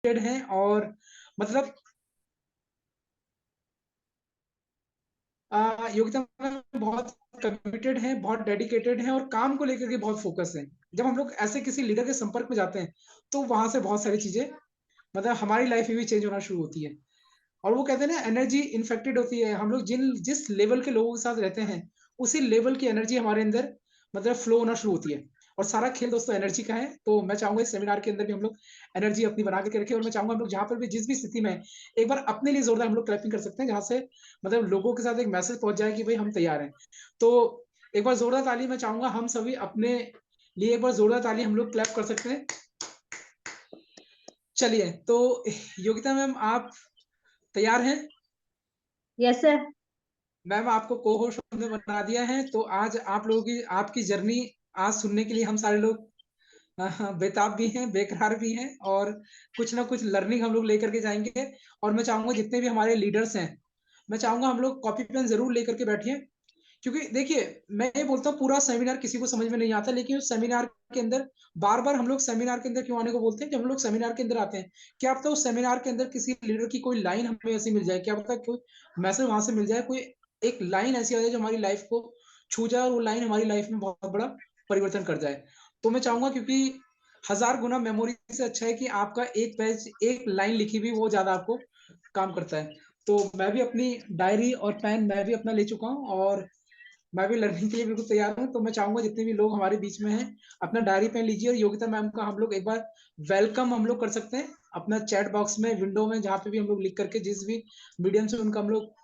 हैं और मतलब योगिता मैम बहुत कमिटेड हैं, बहुत डेडिकेटेड हैं और काम को लेकर के बहुत फोकस हैं। जब हम लोग ऐसे किसी लीडर के संपर्क में जाते हैं, तो वहाँ से बहुत सारी चीज़ें मतलब हमारी लाइफ में भी चेंज होना शुरू होती है। और वो कहते हैं ना एनर्जी इन्फेक्टेड होती है। हम लोग जिस लेवल के लोगों के साथ रहते हैं, उसी लेवल की एनर्जी हमारे अंदर मतलब फ्लो होना शुरू होती है। और सारा खेल दोस्तों एनर्जी का है। तो मैं चाहूँगा इस सेमिनार के अंदर भी हम लोग एनर्जी अपनी बना के रखें और मैं चाहूँगा हम लोग जहाँ पर भी जिस भी स्थिति में हैं, एक बार अपने लिए ज़ोरदार हम लोग क्लैपिंग कर सकते हैं, जहाँ से मतलब लोगों के साथ एक मैसेज पहुँच जाए कि भई हम तैयार हैं। तो एक बार ज़ोरदार ताली मैं चाहूँगा हम सभी अपने लिए एक बार ज़ोरदार ताली हम लोग क्लैप कर सकते हैं। चलिए, तो योगिता मैम आप तैयार हैं? Yes sir. मैम आपको को-होस्ट हमने बना दिया है, तो आज आप लोगों की आपकी जर्नी आज सुनने के लिए हम सारे लोग बेताब भी हैं, बेकरार भी हैं और कुछ ना कुछ लर्निंग हम लोग लेकर के जाएँगे और मैं चाहूँगा जितने भी हमारे लीडर्स हैं, मैं चाहूँगा हम लोग कॉपी पेन ज़रूर लेकर के बैठिए। क्योंकि देखिए, मैं ये बोलता हूँ पूरा सेमिनार किसी को समझ में नहीं आता, लेकिन उस सेमिनार के अंदर बार-बार हम लोग सेमिनार के अंदर क्यों आने को बोलते हैं? जब हम लोग सेमिनार के अंदर आते हैं, क्या पता उस सेमिनार के अंदर किसी लीडर की कोई लाइन हमें ऐसी मिल जाए, क्या पता कोई मैसेज वहाँ से मिल जाए, कोई एक लाइन ऐसी आ जाए जो हमारी लाइफ़ को छू जाए और वो लाइन हमारी लाइफ़ में बहुत बड़ा परिवर्तन कर जाए। तो मैं चाहूँगा क्योंकि हज़ार गुना मेमोरी से अच्छा है कि आपका एक पेज, एक लाइन लिखी हुई वो ज़्यादा आपको काम करता है। तो मैं भी अपनी डायरी और पेन मैं भी अपना ले चुका हूँ और मैं भी लर्निंग के लिए बिल्कुल तैयार हूँ, तो मैं चाहूँगा जितने भी लोग हमारे बीच में हैं, अपना डायरी पेन लीजिए और योगिता मैम का हम लोग एक बार वेलकम हम लोग कर सकते हैं। अपना चैट बॉक्स में, विंडो में जहाँ पे भी हम लोग लिख करके जिस भी मीडियम से उनका हम लोग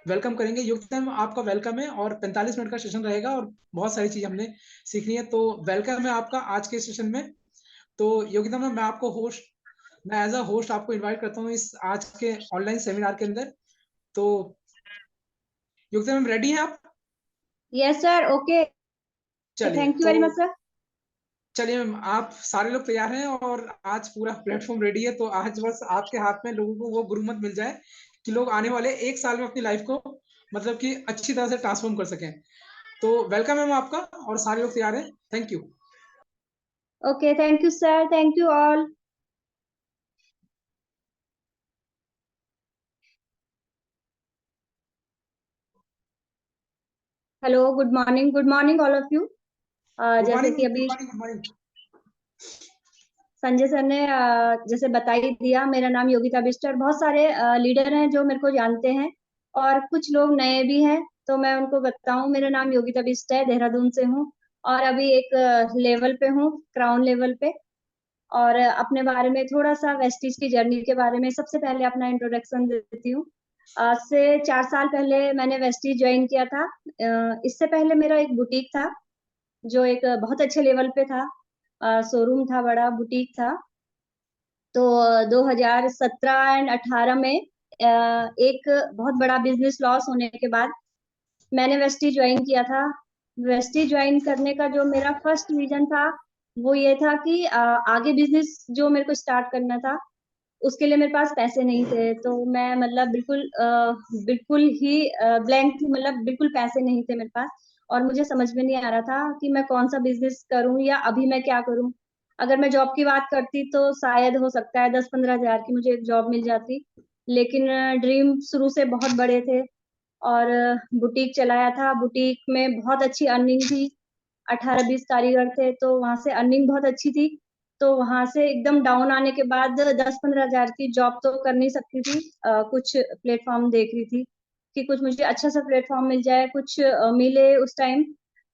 वेलकम करेंगे। योगिता मैम आपका वेलकम है और 45 मिनट का सेशन रहेगा और बहुत सारी चीज़ हमने सीखनी है, तो वेलकम है आपका आज के सेशन में। तो योगिता मैम मैं एज़ अ होस्ट आपको इनवाइट करता हूँ इस आज के ऑनलाइन सेमिनार के अंदर। तो योगिता मैम रेडी हैं आप? Yes sir. ओके। चलिए, थैंक यू तो वेरी मच सर। चलिए मैम, आप सारे लोग तैयार हैं और आज पूरा प्लेटफ़ॉर्म रेडी है, तो आज बस आपके हाथ में लोगों को वो गुरुमत मिल जाए कि लोग आने वाले 1 साल में अपनी लाइफ़ को मतलब कि अच्छी तरह से ट्रांसफ़ॉर्म कर सकें। तो वेलकम है मैम आपका और सारे लोग तैयार हैं। Thank you. Okay, thank you sir, thank you all. Hello, good morning all of you. Good जैसे मॉर्निंग, कि गुड अभी morning, good morning. Sanjay sir ने जैसे बता ही दिया, मेरा नाम योगिता बिष्ट है। बहुत सारे लीडर हैं जो मेरे को जानते हैं और कुछ लोग नए भी हैं, तो मैं उनको बताऊं, मेरा नाम योगिता बिष्ट है, देहरादून से हूँ और अभी एक लेवल पे हूँ, क्राउन लेवल पे। और अपने बारे में थोड़ा सा वेस्टीज की जर्नी के बारे में सबसे पहले अपना इंट्रोडक्शन देती हूँ। आज से 4 साल पहले मैंने वेस्टीज ज्वाइन किया था। इससे पहले मेरा एक बुटीक था जो एक बहुत अच्छे लेवल पे था। शोरूम था, बड़ा बुटीक था। तो 2017 एंड 18 में एक बहुत बड़ा बिजनेस लॉस होने के बाद मैंने वेस्टी ज्वाइन किया था। वेस्टी ज्वाइन करने का जो मेरा फर्स्ट रीजन था वो ये था कि आगे बिजनेस जो मेरे को स्टार्ट करना था उसके लिए मेरे पास पैसे नहीं थे। तो मैं मतलब बिल्कुल ही ब्लैंक थी, मतलब बिल्कुल पैसे नहीं थे मेरे पास। और मुझे समझ में नहीं आ रहा था कि मैं कौन सा बिजनेस करूं या अभी मैं क्या करूं। अगर मैं जॉब की बात करती तो शायद हो सकता है 10-15 हजार की मुझे एक जॉब मिल जाती, लेकिन ड्रीम शुरू से बहुत बड़े थे। और बुटीक चलाया था, बुटीक में बहुत अच्छी अर्निंग थी। 18-20 कारीगर थे तो वहां से अर्निंग बहुत अच्छी थी। तो वहां से एकदम डाउन आने के बाद 10-15 हजार की जॉब तो कर नहीं सकती थी। कुछ प्लेटफॉर्म देख रही थी कि कुछ मुझे अच्छा सा प्लेटफॉर्म मिल जाए, कुछ मिले उस टाइम।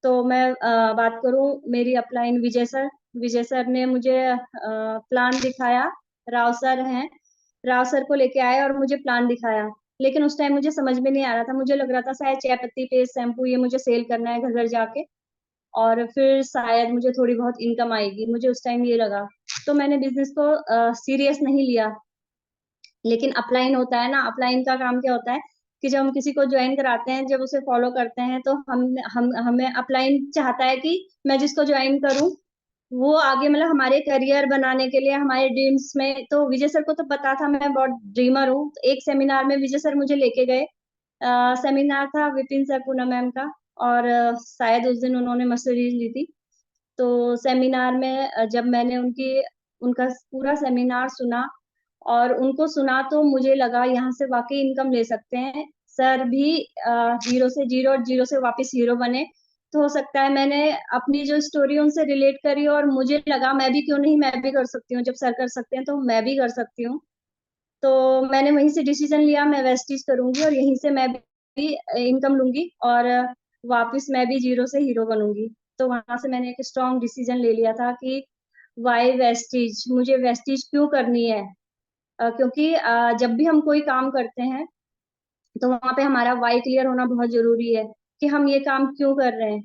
तो मैं बात करूं, मेरी अपलाइन विजय सर ने मुझे प्लान दिखाया। राव सर हैं, राव सर को लेके आए और मुझे प्लान दिखाया। लेकिन उस टाइम मुझे समझ में नहीं आ रहा था, मुझे लग रहा था शायद चाय पत्ती पेस्ट शैम्पू ये मुझे सेल करना है घर घर जाके और फिर शायद मुझे थोड़ी बहुत इनकम आएगी, मुझे उस टाइम ये लगा। तो मैंने बिजनेस को सीरियस नहीं लिया। लेकिन अपलाइन होता है ना, अपलाइन का काम क्या होता है कि जब हम किसी को ज्वाइन कराते हैं, जब उसे फॉलो करते हैं, तो हम हमें अपलाइन चाहता है कि मैं जिसको ज्वाइन करूं वो आगे मतलब हमारे करियर बनाने के लिए हमारे ड्रीम्स में। तो विजय सर को तो पता था मैं बहुत ड्रीमर हूँ। तो एक सेमिनार में विजय सर मुझे लेके गए। सेमिनार था विपिन सर पूनम मैम का और शायद उस दिन उन्होंने मर्सिडीज ली थी। तो सेमिनार में जब मैंने उनका पूरा सेमिनार सुना और उनको सुना तो मुझे लगा यहाँ से वाक़ई इनकम ले सकते हैं। सर भी ज़ीरो से ज़ीरो और ज़ीरो से वापस हीरो बने। तो हो सकता है मैंने अपनी जो स्टोरी उनसे रिलेट करी और मुझे लगा मैं भी क्यों नहीं, मैं भी कर सकती हूँ। जब सर कर सकते हैं तो मैं भी कर सकती हूँ। तो मैंने वहीं से डिसीज़न लिया मैं वेस्टीज करूँगी और यहीं से मैं भी इनकम लूँगी और वापस मैं भी ज़ीरो से हीरो बनूँगी। तो वहाँ से मैंने एक स्ट्रॉन्ग डिसीज़न ले लिया था कि व्हाई वेस्टीज? मुझे वेस्टीज क्यों करनी है? क्योंकि जब भी हम कोई काम करते हैं, तो वहाँ पे हमारा व्हाई क्लियर होना बहुत ज़रूरी है कि हम ये काम क्यों कर रहे हैं।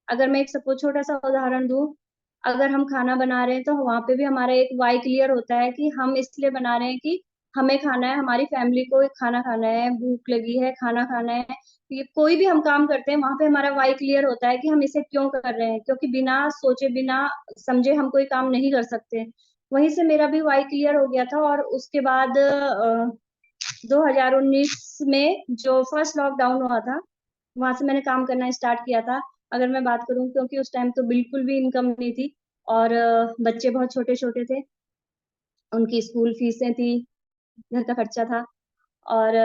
अगर मैं एक सपोज़ छोटा-सा उदाहरण दूँ, अगर हम खाना बना रहे हैं, तो वहाँ पे भी हमारा एक व्हाई क्लियर होता है कि हम इसलिए बना रहे हैं कि हमें खाना है, हमारी फैमिली को खाना खाना है, भूख लगी है, खाना खाना है। ये कोई भी हम काम करते हैं, वहाँ पे हमारा व्हाई क्लियर होता है कि हम इसे क्यों कर रहे हैं, क्योंकि बिना सोचे, बिना समझे हम कोई काम नहीं कर सकते। वहीं से मेरा भी व्हाई क्लियर हो गया था और उसके बाद 2019 में जो फर्स्ट लॉकडाउन हुआ था, वहाँ से मैंने काम करना स्टार्ट किया था। अगर मैं बात करूँ क्योंकि उस टाइम तो बिल्कुल भी इनकम नहीं थी और बच्चे बहुत छोटे-छोटे थे, उनकी स्कूल फीसें थी, घर का खर्चा था और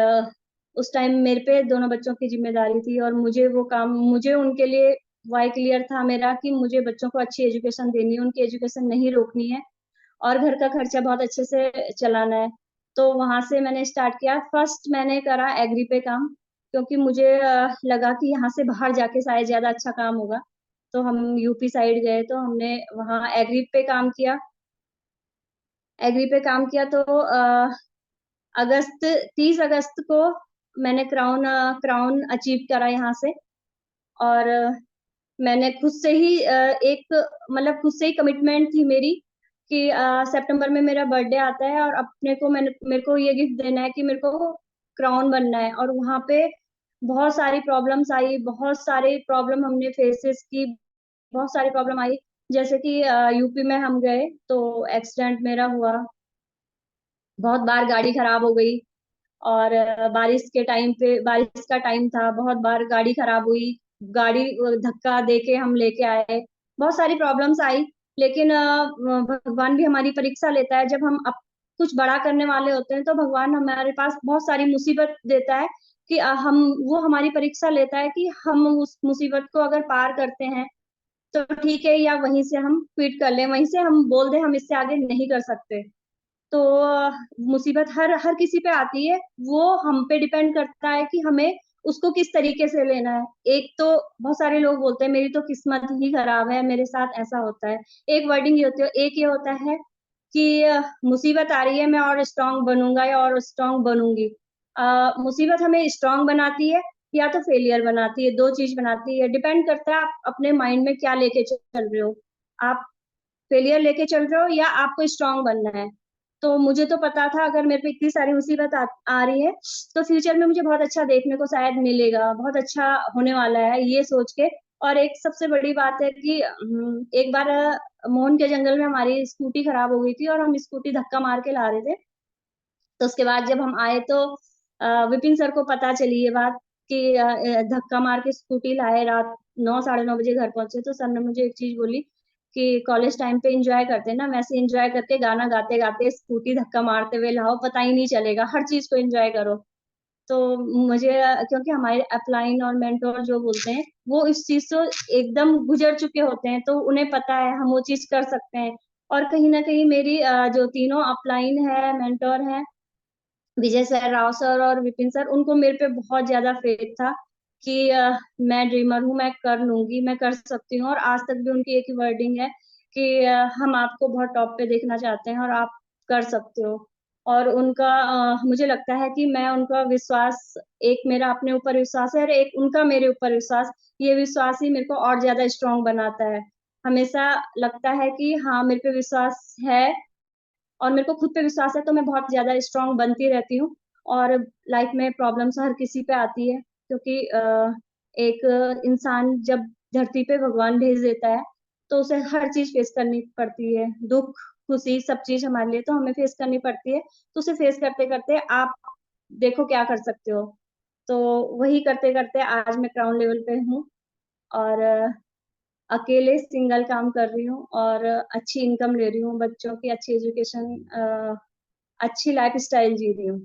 उस टाइम मेरे पे दोनों बच्चों की ज़िम्मेदारी थी और मुझे उनके लिए व्हाई क्लियर था मेरा कि मुझे बच्चों को अच्छी एजुकेशन देनी है, उनकी एजुकेशन नहीं रोकनी है और घर का खर्चा बहुत अच्छे से चलाना है। तो वहाँ से मैंने स्टार्ट किया, फर्स्ट मैंने करा एग्री पे काम, क्योंकि मुझे लगा कि यहाँ से बाहर जाके शायद ज़्यादा अच्छा काम होगा। तो हम यूपी साइड गए, तो हमने वहाँ एग्री पे काम किया। एग्री पे काम किया तो 30 अगस्त को मैंने क्राउन अचीव करा यहाँ से और मैंने खुद से ही एक मतलब खुद से ही कमिटमेंट थी मेरी कि सितंबर में मेरा बर्थडे आता है और अपने को मेरे को ये गिफ्ट देना है कि मेरे को क्राउन बनना है और वहाँ पे बहुत सारी प्रॉब्लम्स आई, बहुत सारी प्रॉब्लम हमने फेसेस की, बहुत सारी प्रॉब्लम आई। जैसे कि यूपी में हम गए तो एक्सीडेंट मेरा हुआ, बहुत बार गाड़ी खराब हो गई और बारिश का टाइम था, बहुत बार गाड़ी खराब हुई, गाड़ी धक्का देके हम लेके आए, बहुत सारी प्रॉब्लम्स आई, लेकिन भगवान भी हमारी परीक्षा लेता है, जब हम कुछ बड़ा करने वाले होते हैं, तो भगवान हमारे पास बहुत सारी मुसीबत देता है कि वो हमारी परीक्षा लेता है कि हम उस मुसीबत को अगर पार करते हैं, तो ठीक है या वहीं से हम क्विट कर लें, वहीं से हम बोल दें हम इससे आगे नहीं कर सकते। तो मुसीबत हर हर किसी पे आती है, वो हम पे डिपेंड करता है कि हमें उसको किस तरीके से लेना है। एक तो बहुत सारे लोग बोलते हैं मेरी तो किस्मत ही खराब है, मेरे साथ ऐसा होता है। एक वर्डिंग ये होती है, एक ये होता है कि मुसीबत आ रही है मैं और स्ट्रॉन्ग बनूँगा या और स्ट्रॉन्ग बनूँगी। मुसीबत हमें स्ट्रॉन्ग बनाती है या तो फेलियर बनाती है, 2 चीज़ बनाती है, डिपेंड करता है आप अपने माइंड में क्या लेके चल रहे हो। आप फेलियर लेके चल रहे हो या आपको स्ट्रॉन्ग बनना है। तो मुझे तो पता था अगर मेरे पे इतनी सारी मुसीबत आ रही है, तो फ्यूचर में मुझे बहुत अच्छा देखने को शायद मिलेगा, बहुत अच्छा होने वाला है, ये सोच के। और एक सबसे बड़ी बात है कि एक बार मोहन के जंगल में हमारी स्कूटी खराब हो गई थी और हम स्कूटी धक्का मार के ला रहे थे। तो उसके बाद जब हम आए तो विपिन सर को पता चली ये बात कि धक्का मार के स्कूटी लाए, रात 9 साढ़े 9 बजे घर पहुँचे, तो सर ने मुझे एक चीज़ बोली कि कॉलेज टाइम पे एन्जॉय करते हैं ना, वैसे एन्जॉय करके गाना गाते-गाते स्कूटी धक्का मारते हुए लाओ, पता ही नहीं चलेगा, हर चीज़ को एन्जॉय करो। तो मुझे क्योंकि हमारे अपलाइन और मेंटर जो बोलते हैं, वो इस चीज़ से एकदम गुज़र चुके होते हैं, तो उन्हें पता है हम वो चीज़ कर सकते हैं। और कहीं न कहीं मेरी जो तीनों अपलाइन है, मेंटर हैं, विजय सर, राव सर और विपिन सर, उनको मेरे पे बहुत ज़्यादा फ़ेथ था कि मैं ड्रीमर हूँ, मैं कर लूँगी, मैं कर सकती हूँ और आज तक भी उनकी एक ही वर्डिंग है कि हम आपको बहुत टॉप पे देखना चाहते हैं और आप कर सकते हो। और उनका मुझे लगता है कि मैं उनका विश्वास, एक मेरा अपने ऊपर विश्वास है और एक उनका मेरे ऊपर विश्वास, ये विश्वास ही मेरे को और ज़्यादा स्ट्रॉन्ग बनाता है। हमेशा लगता है कि हाँ, मेरे पे विश्वास है और मेरे को खुद पे विश्वास है तो मैं बहुत ज़्यादा स्ट्रॉन्ग बनती रहती हूँ और लाइफ में प्रॉब्लम्स हर किसी पे आती है क्योंकि एक इंसान जब धरती पे भगवान भेज देता है, तो उसे हर चीज़ फेस करनी पड़ती है। दुःख, खुशी सब चीज़ हमारे लिए तो हमें फेस करनी पड़ती है। तो उसे फेस करते-करते आप देखो क्या कर सकते हो। तो वही करते-करते आज मैं क्राउन लेवल पे हूँ और अकेले सिंगल काम कर रही हूँ और अच्छी इनकम ले रही हूँ, बच्चों की अच्छी एजुकेशन अच्छी लाइफ स्टाइल जी रही हूँ।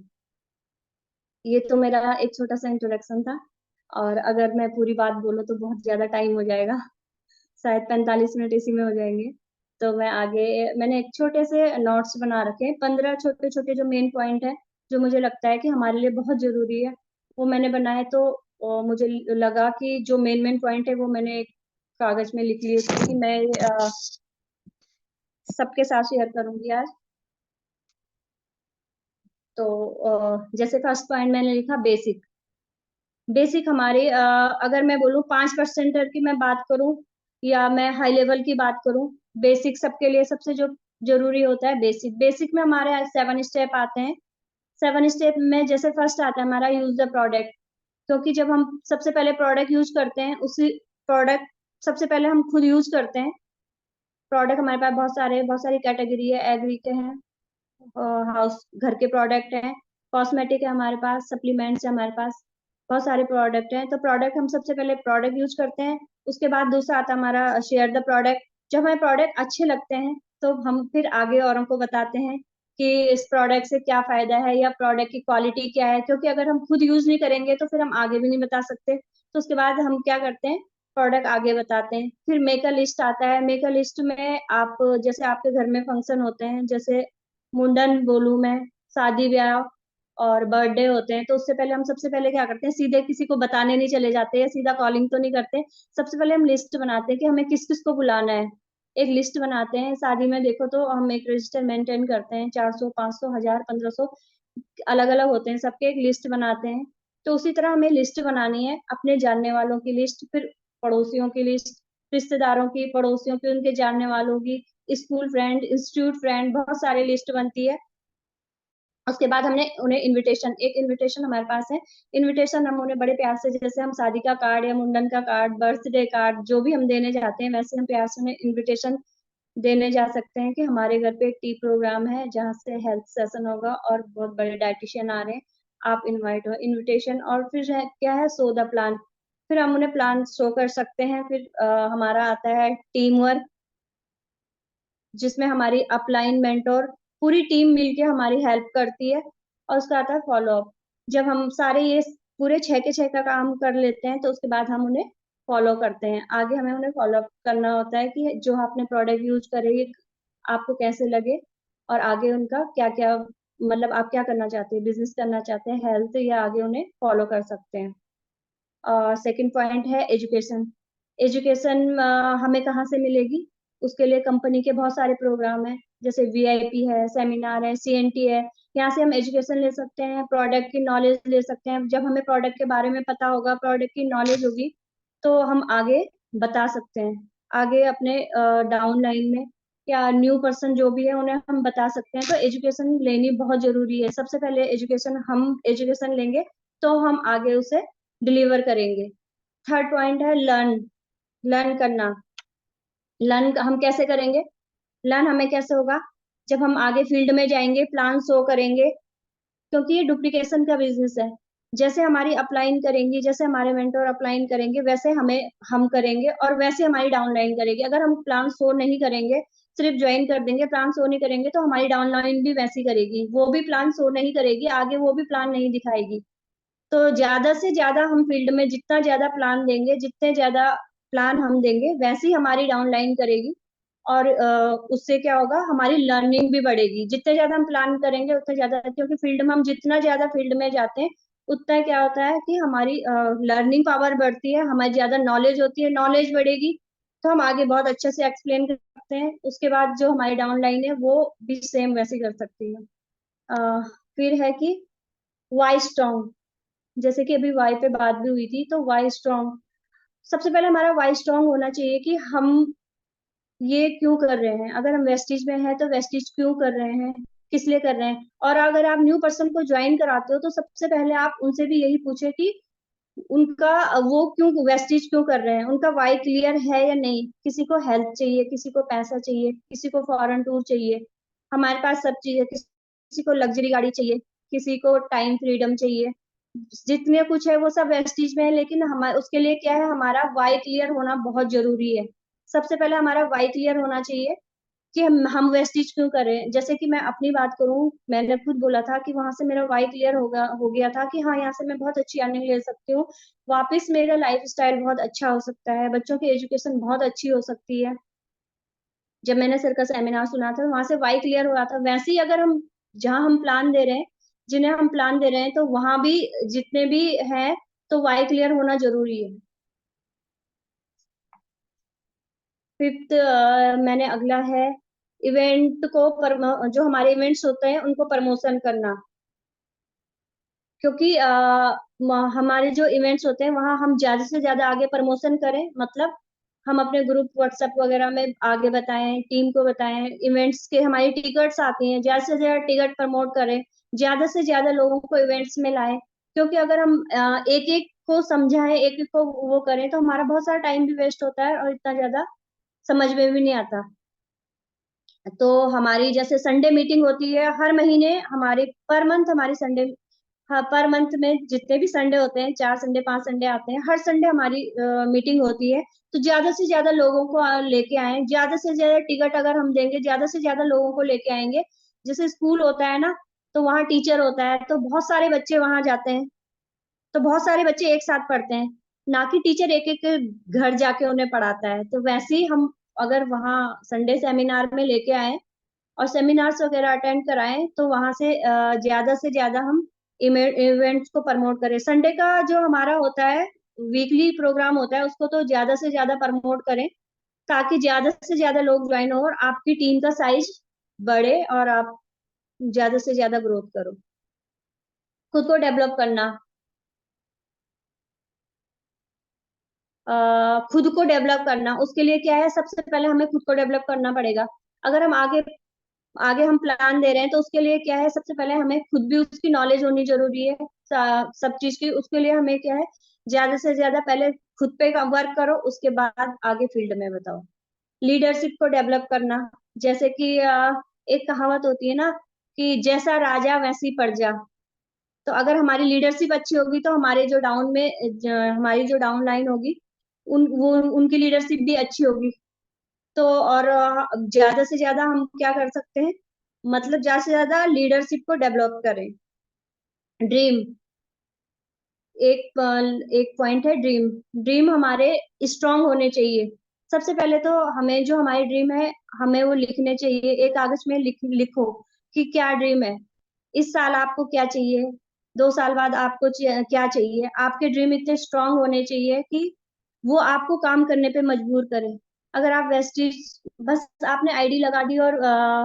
ये तो मेरा एक छोटा सा इंट्रोडक्शन था, और अगर मैं पूरी बात बोलूँ तो बहुत ज्यादा टाइम हो जाएगा, शायद 45 मिनट इसी में हो जाएंगे। तो मैं आगे, मैंने एक छोटे से नोट्स बना रखे हैं, 15 छोटे छोटे जो मेन पॉइंट है, जो मुझे लगता है कि हमारे लिए बहुत जरूरी है, वो मैंने बनाए। तो मुझे लगा कि जो मेन मेन पॉइंट है वो मैंने एक कागज में लिख लिए थे, कि मैं सबके साथ शेयर करूंगी आज। तो जैसे फर्स्ट पॉइंट मैंने लिखा बेसिक। बेसिक हमारे, अगर मैं बोलूँ 5% की मैं बात करूँ, या मैं हाई लेवल की बात करूँ, बेसिक सबके लिए सबसे जो जरूरी होता है बेसिक। बेसिक में हमारे 7 स्टेप आते हैं। 7 स्टेप में जैसे फर्स्ट आता है हमारा यूज द प्रोडक्ट। क्योंकि जब हम सबसे पहले प्रोडक्ट यूज करते हैं, उसी प्रोडक्ट सबसे पहले हम खुद यूज करते हैं। प्रोडक्ट हमारे पास बहुत सारी कैटेगरी है, एग्री के हैं, हाउस घर के प्रोडक्ट हैं, कॉस्मेटिक है हमारे पास, सप्लीमेंट्स है हमारे पास, बहुत सारे प्रोडक्ट हैं। तो प्रोडक्ट हम सबसे पहले प्रोडक्ट यूज करते हैं। उसके बाद दूसरा आता है हमारा शेयर द प्रोडक्ट। जब हमें प्रोडक्ट अच्छे लगते हैं तो हम फिर आगे औरों को बताते हैं कि इस प्रोडक्ट से क्या फायदा है, या प्रोडक्ट की क्वालिटी क्या है। क्योंकि अगर हम खुद यूज नहीं करेंगे तो फिर हम आगे भी नहीं बता सकते। तो उसके बाद हम क्या करते हैं, प्रोडक्ट आगे बताते हैं। फिर मेक अ लिस्ट आता है। मेक अ लिस्ट में आप, जैसे आपके घर में फंक्शन होते हैं, जैसे मुंडन बोलूं मैं, शादी ब्याह और बर्थडे होते हैं, तो उससे पहले हम सबसे पहले क्या करते हैं, सीधे किसी को बताने नहीं चले जाते, या सीधा कॉलिंग तो नहीं करते। सबसे पहले हम लिस्ट बनाते हैं कि हमें किस किस को बुलाना है। एक लिस्ट बनाते हैं। शादी में देखो तो हम एक रजिस्टर मेंटेन करते हैं, 400, 500, 1000, 1500, अलग अलग होते हैं सबके, एक लिस्ट बनाते हैं। तो उसी तरह हमें लिस्ट बनानी है, अपने जानने वालों की लिस्ट, फिर पड़ोसियों की लिस्ट, रिश्तेदारों की, पड़ोसियों की, उनके जानने वालों की, स्कूल फ्रेंड, इंस्टीट्यूट फ्रेंड, बहुत सारी लिस्ट बनती है। उसके बाद हमने उन्हें इनविटेशन, एक इनविटेशन हमारे पास है। इनविटेशन हम उन्हें बड़े प्यार से, जैसे हम शादी का कार्ड या मुंडन का कार्ड, बर्थडे कार्ड, जो भी हम देने जाते हैं, वैसे हम प्यार से उन्हें इनविटेशन देने जा सकते हैं कि हमारे घर पे एक टी प्रोग्राम है जहाँ से हेल्थ सेशन होगा और बहुत बड़े डाइटिशियन आ रहे हैं, आप इनवाइट हो। इनविटेशन, और फिर क्या है, सो द प्लान। फिर हम उन्हें प्लान शो कर सकते हैं। फिर हमारा आता है टीम वर्क, जिसमें हमारी अपलाइन मेंटोर, पूरी टीम मिलके हमारी हेल्प करती है। और उसका आता है फॉलो अप। जब हम सारे ये पूरे 6 के 6 का काम कर लेते हैं, तो उसके बाद हम उन्हें फॉलो करते हैं। आगे हमें उन्हें फॉलो अप करना होता है कि जो आपने प्रोडक्ट यूज करे ये आपको कैसे लगे, और आगे उनका क्या क्या, मतलब आप क्या करना चाहते हैं, बिजनेस करना चाहते हैं, हेल्थ, या आगे उन्हें फॉलो कर सकते हैं। और सेकंड पॉइंट है एजुकेशन। एजुकेशन हमें कहाँ से मिलेगी, उसके लिए कंपनी के बहुत सारे प्रोग्राम हैं, जैसे वीआईपी है, सेमिनार है, सीएनटी है। यहाँ से हम एजुकेशन ले सकते हैं, प्रोडक्ट की नॉलेज ले सकते हैं। जब हमें प्रोडक्ट के बारे में पता होगा, प्रोडक्ट की नॉलेज होगी, तो हम आगे बता सकते हैं। आगे अपने डाउन लाइन में, या न्यू पर्सन जो भी है, उन्हें हम बता सकते हैं। तो एजुकेशन लेनी बहुत जरूरी है। सबसे पहले एजुकेशन, हम एजुकेशन लेंगे तो हम आगे उसे डिलीवर करेंगे। थर्ड पॉइंट है लर्न। लर्न करना। लर्न हम कैसे करेंगे, लर्न हमें कैसे होगा, जब हम आगे फील्ड में जाएंगे, प्लान शो करेंगे। क्योंकि ये डुप्लीकेशन का बिजनेस है। जैसे हमारी अपलाइन करेंगी, जैसे हमारे मेंटोर अपलाइन करेंगे, वैसे हमें हम करेंगे, और वैसे हमारी डाउनलाइन करेगी। अगर हम प्लान शो नहीं करेंगे, सिर्फ ज्वाइन कर देंगे, प्लान शो नहीं करेंगे, तो हमारी डाउनलाइन भी वैसी करेगी, वो भी प्लान शो नहीं करेगी, आगे वो भी प्लान नहीं दिखाएगी। तो ज्यादा से ज्यादा हम फील्ड में जितना ज्यादा प्लान देंगे, जितने ज्यादा प्लान हम देंगे, वैसी हमारी डाउनलाइन करेगी। और उससे क्या होगा, हमारी लर्निंग भी बढ़ेगी। जितने ज्यादा हम प्लान करेंगे उतने ज्यादा, क्योंकि फील्ड में हम जितना ज्यादा फील्ड में जाते हैं, उतना क्या होता है कि हमारी लर्निंग पावर बढ़ती है, हमारी ज्यादा नॉलेज होती है, नॉलेज बढ़ेगी, तो हम आगे बहुत अच्छे से एक्सप्लेन कर सकते हैं। उसके बाद जो हमारी डाउनलाइन है वो भी सेम वैसे कर सकती है। फिर है कि वाई स्ट्रॉन्ग। जैसे कि अभी वाई पे बात भी हुई थी, तो वाई स्ट्रॉन्ग, सबसे पहले हमारा वाई स्ट्रॉन्ग होना चाहिए कि हम ये क्यों कर रहे हैं। अगर हम वेस्टीज में हैं तो वेस्टीज क्यों कर रहे हैं, किस लिए कर रहे हैं। और अगर आप न्यू पर्सन को ज्वाइन कराते हो, तो सबसे पहले आप उनसे भी यही पूछे कि उनका, वो क्यों वेस्टीज क्यों कर रहे हैं, उनका वाई क्लियर है या नहीं। किसी को हेल्प चाहिए, किसी को पैसा चाहिए, किसी को फॉरेन टूर चाहिए, हमारे पास सब चीजें। किसी को लग्जरी गाड़ी चाहिए, किसी को टाइम फ्रीडम चाहिए, जितने कुछ है वो सब वेस्टीज में है। लेकिन हमारे उसके लिए क्या है, हमारा वाई क्लियर होना बहुत जरूरी है। सबसे पहले हमारा वाई क्लियर होना चाहिए। कि हम वेस्टीज क्यों करें। जैसे कि मैं अपनी बात करूं, मैंने खुद बोला था कि वहां से मेरा वाई क्लियर हो गया था कि हाँ, यहाँ से मैं बहुत अच्छी अर्निंग ले सकती हूँ, वापस मेरा लाइफ स्टाइल बहुत अच्छा हो सकता है, बच्चों की एजुकेशन बहुत अच्छी हो सकती है। जब मैंने सर का सेमिनार सुना था वहां से वाई क्लियर हो रहा था। वैसे ही अगर हम जहां हम प्लान दे रहे हैं, जिन्हें हम प्लान दे रहे हैं, तो वहां भी जितने भी हैं तो वाई क्लियर होना जरूरी है। फिफ्थ, मैंने अगला है इवेंट को जो हमारे इवेंट्स होते हैं उनको प्रमोशन करना। क्योंकि हमारे जो इवेंट्स होते हैं वहाँ हम ज्यादा से ज्यादा आगे प्रमोशन करें, मतलब हम अपने ग्रुप व्हाट्सएप वगैरह में आगे बताएं, टीम को बताएं, इवेंट्स के हमारी टिकट्स आती हैं, ज्यादा से ज्यादा टिकट प्रमोट करें, ज्यादा से ज्यादा लोगों को इवेंट्स में लाएं। क्योंकि अगर हम एक एक को समझाएं, एक एक को वो करें, तो हमारा बहुत सारा टाइम भी वेस्ट होता है और इतना ज्यादा समझ में भी नहीं आता। तो हमारी जैसे संडे मीटिंग होती है हर महीने, हमारी पर मंथ हमारी संडे, हाँ, पर मंथ में जितने भी संडे होते हैं, 4 संडे 5 संडे आते हैं, हर संडे हमारी मीटिंग होती है। तो ज्यादा से ज्यादा लोगों को लेके आए, ज्यादा से ज्यादा टिकट अगर हम देंगे, ज्यादा से ज्यादा लोगों को लेके आएंगे। जैसे स्कूल होता है ना, तो वहाँ टीचर होता है, तो बहुत सारे बच्चे वहां जाते हैं, तो बहुत सारे बच्चे एक साथ पढ़ते हैं, ना कि टीचर एक एक घर जाके उन्हें पढ़ाता है। तो वैसे ही हम अगर वहाँ संडे सेमिनार में लेके आए और सेमिनार्स वगैरह अटेंड कराएं, तो वहां से ज्यादा से ज्यादा हम इवेंट्स को प्रमोट करें। संडे का जो हमारा होता है वीकली प्रोग्राम होता है, उसको तो ज्यादा से ज्यादा प्रमोट करें, ताकि ज्यादा से ज्यादा लोग ज्वाइन हो और आपकी टीम का साइज बढ़े और आप ज्यादा से ज्यादा ग्रोथ करो। खुद को डेवलप करना, खुद को डेवलप करना, उसके लिए क्या है, सबसे पहले हमें खुद को डेवलप करना पड़ेगा। अगर हम आगे आगे हम प्लान दे रहे हैं, तो उसके लिए क्या है, सबसे पहले हमें खुद भी उसकी नॉलेज होनी जरूरी है, सब चीज की। उसके लिए हमें क्या है, ज्यादा से ज्यादा पहले खुद पे वर्क करो, उसके बाद आगे फील्ड में बताओ। लीडरशिप को डेवलप करना, जैसे कि एक कहावत होती है ना कि जैसा राजा वैसी प्रजा। तो अगर हमारी लीडरशिप अच्छी होगी, तो हमारे जो डाउन में हमारी जो डाउन लाइन होगी, उनकी लीडरशिप भी अच्छी होगी। तो और ज्यादा से ज्यादा हम क्या कर सकते हैं, मतलब ज्यादा से ज्यादा लीडरशिप को डेवलप करें। ड्रीम, एक पॉइंट है ड्रीम। ड्रीम हमारे स्ट्रांग होने चाहिए। सबसे पहले तो हमें जो हमारी ड्रीम है, हमें वो लिखने चाहिए, एक कागज में लिखो कि क्या ड्रीम है, इस साल आपको क्या चाहिए, 2 साल बाद आपको क्या चाहिए। आपके ड्रीम इतने स्ट्रांग होने चाहिए कि वो आपको काम करने पे मजबूर करे। अगर आप वेस्टीज, बस आपने आईडी लगा दी और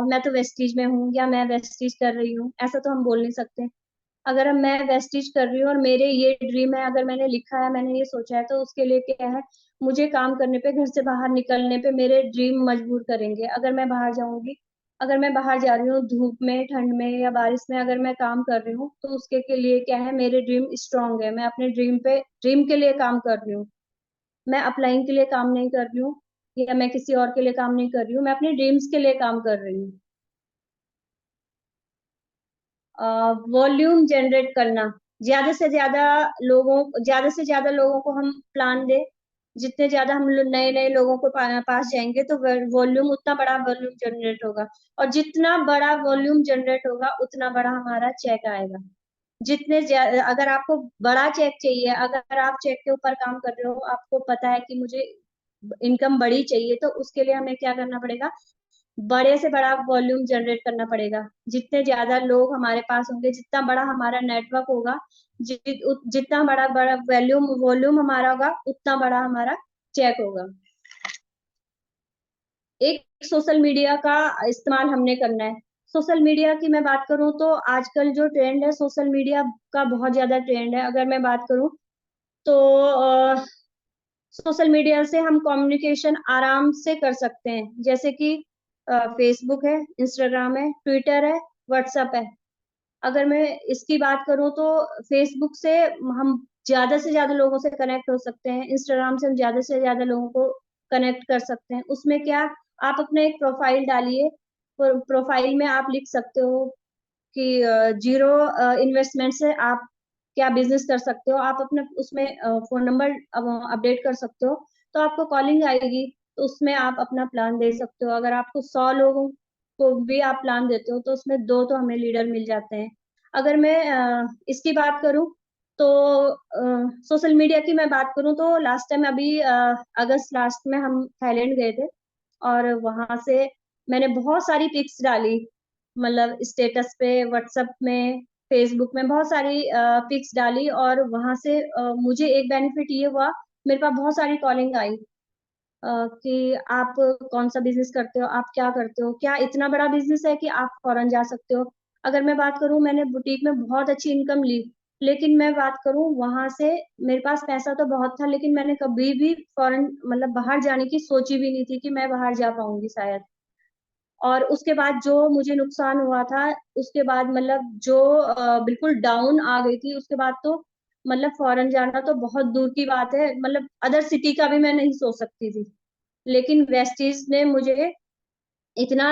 मैं तो वेस्टीज में हूँ या मैं वेस्टीज कर रही हूँ, ऐसा तो हम बोल नहीं सकते। अगर हम मैं वेस्टीज कर रही हूँ और मेरे ये ड्रीम है, अगर मैंने लिखा है, मैंने ये सोचा है, तो उसके लिए क्या है, मुझे काम करने पे, घर से बाहर निकलने पे मेरे ड्रीम मजबूर करेंगे। अगर मैं बाहर जाऊंगी, अगर मैं बाहर जा रही हूँ धूप में, ठंड में या बारिश में, अगर मैं काम कर रही हूँ, तो उसके के लिए क्या है, मेरे ड्रीम स्ट्रांग है, मैं अपने ड्रीम के लिए काम कर रही हूँ। मैं अपलाइन के लिए काम नहीं कर रही हूँ, या मैं किसी और के लिए काम नहीं कर रही हूँ, मैं अपने ड्रीम्स के लिए काम कर रही हूँ। वॉल्यूम जनरेट करना, ज्यादा से ज्यादा लोगों को हम प्लान दे, जितने ज्यादा हम नए नए लोगों को पास जाएंगे, तो वॉल्यूम, उतना बड़ा वॉल्यूम जनरेट होगा। और जितना बड़ा वॉल्यूम जनरेट होगा, उतना बड़ा हमारा चेक आएगा। अगर आपको बड़ा चेक चाहिए, अगर आप चेक के ऊपर काम कर रहे हो, आपको पता है कि मुझे इनकम बड़ी चाहिए, तो उसके लिए हमें क्या करना पड़ेगा, बड़े से बड़ा वॉल्यूम जनरेट करना पड़ेगा। जितने ज्यादा लोग हमारे पास होंगे, जितना बड़ा हमारा नेटवर्क होगा, जितना बड़ा बड़ा वॉल्यूम वॉल्यूम हमारा होगा, उतना बड़ा हमारा चेक होगा। एक, सोशल मीडिया का इस्तेमाल हमने करना है। सोशल मीडिया की मैं बात करूं, तो आजकल जो ट्रेंड है, सोशल मीडिया का बहुत ज्यादा ट्रेंड है। अगर मैं बात करूं तो सोशल मीडिया से हम कम्युनिकेशन आराम से कर सकते हैं, जैसे कि फेसबुक है, इंस्टाग्राम है, ट्विटर है, व्हाट्सएप है। अगर मैं इसकी बात करूं, तो फेसबुक से हम ज्यादा से ज्यादा लोगों से कनेक्ट हो सकते हैं, इंस्टाग्राम से हम ज्यादा से ज्यादा लोगों को कनेक्ट कर सकते हैं। उसमें क्या, आप अपना एक प्रोफाइल डालिए, प्रोफाइल में आप लिख सकते हो कि जीरो इन्वेस्टमेंट से आप क्या बिजनेस कर सकते हो। आप अपने उसमें फोन नंबर अपडेट कर सकते हो, तो आपको कॉलिंग आएगी। तो उसमें आप अपना प्लान दे सकते हो। अगर आपको 100 लोगों को भी आप प्लान देते हो तो उसमें 2 तो हमें लीडर मिल जाते हैं। अगर मैं इसकी बात करूं तो सोशल मीडिया की मैं बात करूं तो लास्ट टाइम अभी अगस्त लास्ट में हम थाईलैंड गए थे, और वहां से मैंने बहुत सारी पिक्स डाली, मतलब स्टेटस पे, व्हाट्सएप में, फेसबुक में बहुत सारी पिक्स डाली, और वहां से मुझे एक बेनिफिट ये हुआ, मेरे पास बहुत सारी कॉलिंग आई कि आप कौन सा बिजनेस करते हो, आप क्या करते हो, क्या इतना बड़ा बिजनेस है कि आप फॉरेन जा सकते हो। अगर मैं बात करूं, मैंने बुटीक में बहुत अच्छी इनकम ली, लेकिन मैं बात करूं वहां से, मेरे पास पैसा तो बहुत था, लेकिन मैंने कभी भी फॉरेन मतलब बाहर जाने की सोची भी नहीं थी कि मैं बाहर जा पाऊंगी शायद। और उसके बाद जो मुझे नुकसान हुआ था, उसके बाद मतलब जो बिल्कुल डाउन आ गई थी, उसके बाद तो मतलब फॉरेन जाना तो बहुत दूर की बात है, मतलब अदर सिटी का भी मैं नहीं सोच सकती थी। लेकिन वेस्टीज ने मुझे इतना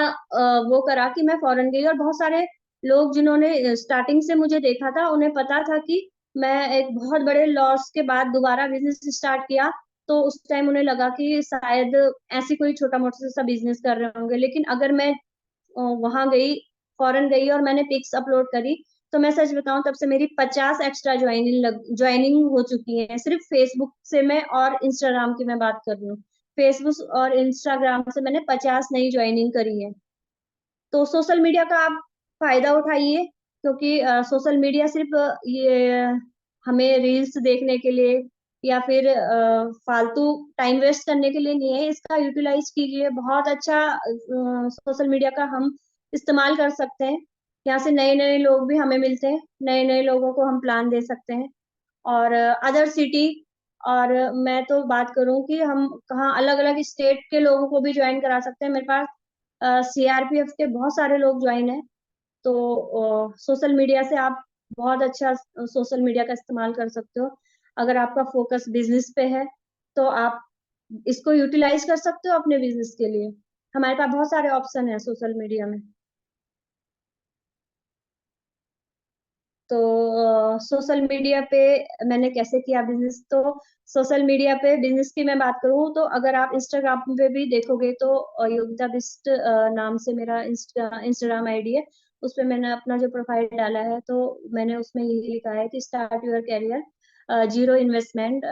वो करा कि मैं फॉरेन गई, और बहुत सारे लोग जिन्होंने स्टार्टिंग से मुझे देखा था, उन्हें पता था कि मैं एक बहुत बड़े लॉस के बाद दोबारा बिजनेस स्टार्ट किया, तो उस टाइम उन्हें लगा कि शायद ऐसी कोई छोटा मोटा सा बिजनेस कर रहे होंगे। लेकिन अगर मैं वहां गई, फॉरेन गई और मैंने पिक्स अपलोड करी, तो मैं सच बताऊं तब से मेरी 50 एक्स्ट्रा ज्वाइनिंग हो चुकी है, सिर्फ फेसबुक से मैं, और इंस्टाग्राम की मैं बात कर रही हूँ। फेसबुक और इंस्टाग्राम से मैंने 50 नई ज्वाइनिंग करी है। तो सोशल मीडिया का आप फायदा उठाइए, क्योंकि सोशल मीडिया सिर्फ ये हमें रील्स देखने के लिए या फिर फालतू टाइम वेस्ट करने के लिए नहीं है। इसका यूटिलाइज कीजिए, बहुत अच्छा सोशल मीडिया का हम इस्तेमाल कर सकते हैं। यहाँ से नए नए लोग भी हमें मिलते हैं, नए नए लोगों को हम प्लान दे सकते हैं। और अदर सिटी, और मैं तो बात करूं कि हम कहाँ अलग अलग स्टेट के लोगों को भी ज्वाइन करा सकते हैं। मेरे पास सीआरपीएफ के बहुत सारे लोग ज्वाइन हैं। तो सोशल मीडिया से आप बहुत अच्छा सोशल मीडिया का इस्तेमाल कर सकते हो। अगर आपका फोकस बिजनेस पे है तो आप इसको यूटिलाइज कर सकते हो अपने बिजनेस के लिए। हमारे पास बहुत सारे ऑप्शन है सोशल मीडिया में। तो सोशल मीडिया पे मैंने कैसे किया बिजनेस, तो सोशल मीडिया पे बिजनेस की मैं बात करूँ तो अगर आप इंस्टाग्राम पे भी देखोगे तो योगिता बिस्ट नाम से मेरा इंस्टाग्राम आईडी है। उस पे मैंने अपना जो प्रोफाइल डाला है, तो मैंने उसमें यही लिखा है कि start your career, zero investment,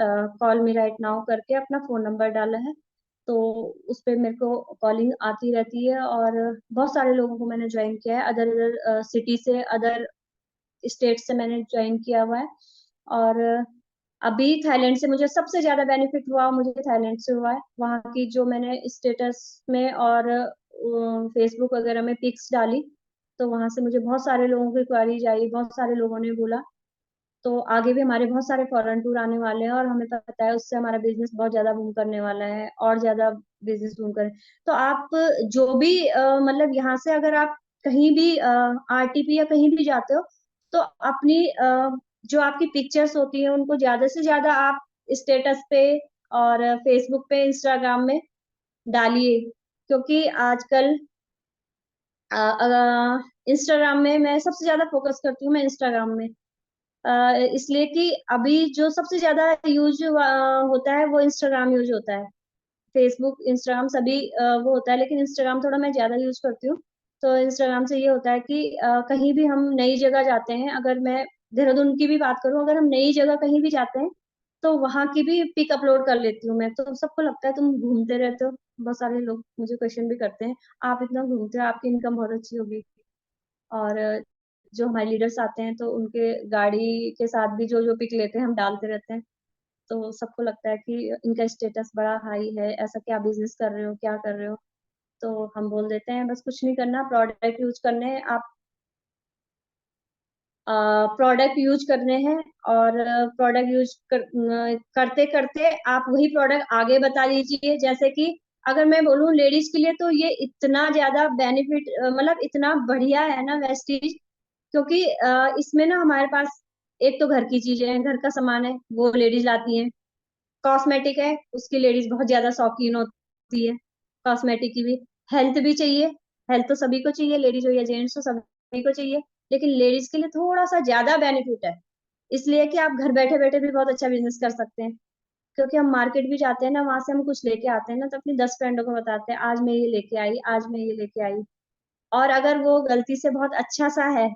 call me right now करके अपना फोन नंबर डाला है। तो उस पे मेरे को कॉलिंग आती रहती है, और बहुत सारे लोगों को मैंने ज्वाइन किया है, अदर अदर सिटी से, अदर स्टेट से मैंने ज्वाइन किया हुआ है। और अभी थाईलैंड से मुझे सबसे ज्यादा बेनिफिट हुआ, मुझे थाईलैंड से हुआ है। वहाँ की जो मैंने स्टेटस में और फेसबुक वगैरह में पिक्स डाली, तो वहां से मुझे बहुत सारे लोगों की क्वारीज आई, बहुत सारे लोगों ने बोला। तो आगे भी हमारे बहुत सारे फॉरेन टूर आने वाले हैं, और हमें पता है उससे हमारा बिजनेस बहुत ज्यादा बूम करने वाला है, और ज्यादा बिजनेस बूम करे। तो आप जो भी मतलब यहाँ से अगर आप कहीं भी आरटीपी या कहीं भी जाते हो, तो अपनी जो आपकी पिक्चर्स होती है उनको ज्यादा से ज्यादा आप स्टेटस पे और फेसबुक पे, इंस्टाग्राम में डालिए। क्योंकि आजकल इंस्टाग्राम में मैं सबसे ज्यादा फोकस करती हूँ, मैं इंस्टाग्राम में इसलिए कि अभी जो सबसे ज्यादा यूज होता है वो इंस्टाग्राम यूज होता है। फेसबुक, इंस्टाग्राम सभी वो होता है, लेकिन इंस्टाग्राम थोड़ा मैं ज्यादा यूज करती हूँ। तो इंस्टाग्राम से ये होता है कि कहीं भी हम नई जगह जाते हैं, अगर मैं देहरादून की भी बात करूँ, अगर हम नई जगह कहीं भी जाते हैं तो वहां की भी पिक अपलोड कर लेती हूँ मैं। तो सबको लगता है तुम घूमते रहते हो, बहुत सारे लोग मुझे क्वेश्चन भी करते हैं, आप इतना घूमते हो, आपकी इनकम बहुत अच्छी होगी। और जो हमारे लीडर्स आते हैं तो उनके गाड़ी के साथ भी जो जो पिक लेते हैं हम डालते रहते हैं। तो सबको लगता है कि इनका स्टेटस बड़ा हाई है, ऐसा क्या बिजनेस कर रहे हो, क्या कर रहे हो। तो हम बोल देते हैं बस कुछ नहीं करना, प्रोडक्ट यूज करने हैं आप, प्रोडक्ट यूज करने हैं। और करते करते आप वही प्रोडक्ट आगे बता दीजिए। जैसे कि अगर मैं बोलूँ लेडीज के लिए, तो ये इतना ज्यादा बेनिफिट मतलब इतना बढ़िया है ना वेस्टीज, क्योंकि इसमें ना हमारे पास एक तो घर की चीजें हैं, घर का सामान है, वो लेडीज लाती हैं। कॉस्मेटिक है, उसकी लेडीज बहुत ज्यादा शौकीन होती है, कॉस्मेटिक की भी। हेल्थ भी चाहिए, हेल्थ तो सभी को चाहिए, लेडीज हो या जेंट्स हो, सभी को चाहिए। लेकिन लेडीज के लिए थोड़ा सा ज्यादा बेनिफिट है, इसलिए कि आप घर बैठे बैठे भी बहुत अच्छा बिजनेस कर सकते हैं। क्योंकि हम मार्केट भी जाते हैं ना, वहां से हम कुछ लेके आते हैं ना, तो अपनी 10 फ्रेंडों को बताते हैं आज मैं ये लेके आई, आज मैं ये लेके आई। और अगर वो गलती से बहुत अच्छा सा है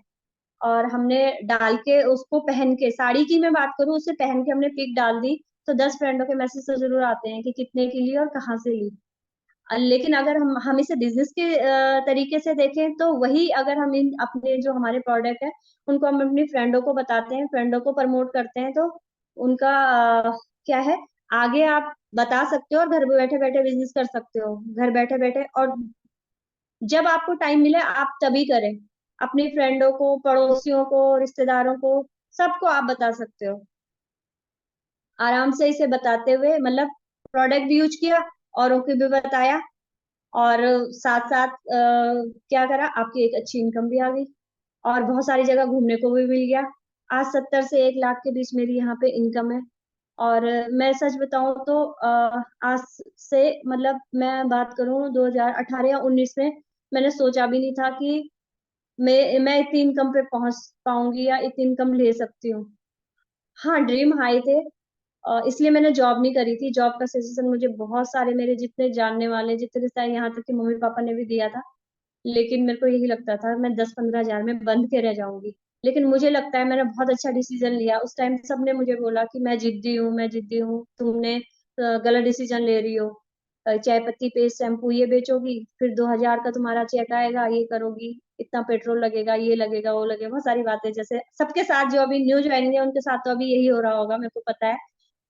और हमने डाल के उसको पहन के, साड़ी की मैं बात करूँ, उसे पहन के हमने पिक डाल दी, तो 10 फ्रेंडों के मैसेज तो जरूर आते हैं कि कितने की ली और कहाँ से ली। लेकिन अगर हम इसे बिजनेस के तरीके से देखें, तो वही अगर हम इन अपने जो हमारे प्रोडक्ट है उनको हम अपनी फ्रेंडों को बताते हैं, फ्रेंडों को प्रमोट करते हैं, तो उनका क्या है, आगे आप बता सकते हो और घर बैठे बैठे बिजनेस कर सकते हो, घर बैठे बैठे। और जब आपको टाइम मिले आप तभी करें, अपनी फ्रेंडों को, पड़ोसियों को, रिश्तेदारों को, सबको आप बता सकते हो आराम से, इसे बताते हुए, मतलब प्रोडक्ट भी यूज किया, औरों को भी बताया, और साथ साथ क्या करा, आपकी एक अच्छी इनकम भी आ गई और बहुत सारी जगह घूमने को भी मिल गया। आज 70 से 1 लाख के बीच मेरी यहाँ पे इनकम है। और मैं सच बताऊं तो आज से, मतलब मैं बात करूं 2018 या 19 में, मैंने सोचा भी नहीं था कि मैं इतनी इनकम पे पहुंच पाऊंगी या इतनी इनकम ले सकती हूँ। हाँ, ड्रीम हाई थे, इसलिए मैंने जॉब नहीं करी थी। जॉब का सजेशन मुझे बहुत सारे मेरे जितने जानने वाले, जितने सारे, यहाँ तक कि मम्मी पापा ने भी दिया था। लेकिन मेरे को यही लगता था मैं 10-15 हजार में बंद के रह जाऊंगी। लेकिन मुझे लगता है मैंने बहुत अच्छा डिसीजन लिया। उस टाइम सबने मुझे बोला कि मैं जिद्दी हूँ, मैं जिद्दी हूँ, तुमने गलत डिसीजन ले रही हो। चाय पत्ती पेस्ट शैम्पू ये बेचोगी, फिर 2 हजार का तुम्हारा चेक आएगा, ये करोगी, इतना पेट्रोल लगेगा, ये लगेगा, वो लगेगा, बहुत सारी बातें, जैसे सबके साथ जो अभी न्यू ज्वाइनिंग है उनके साथ तो अभी यही हो रहा होगा, मेरे को पता है।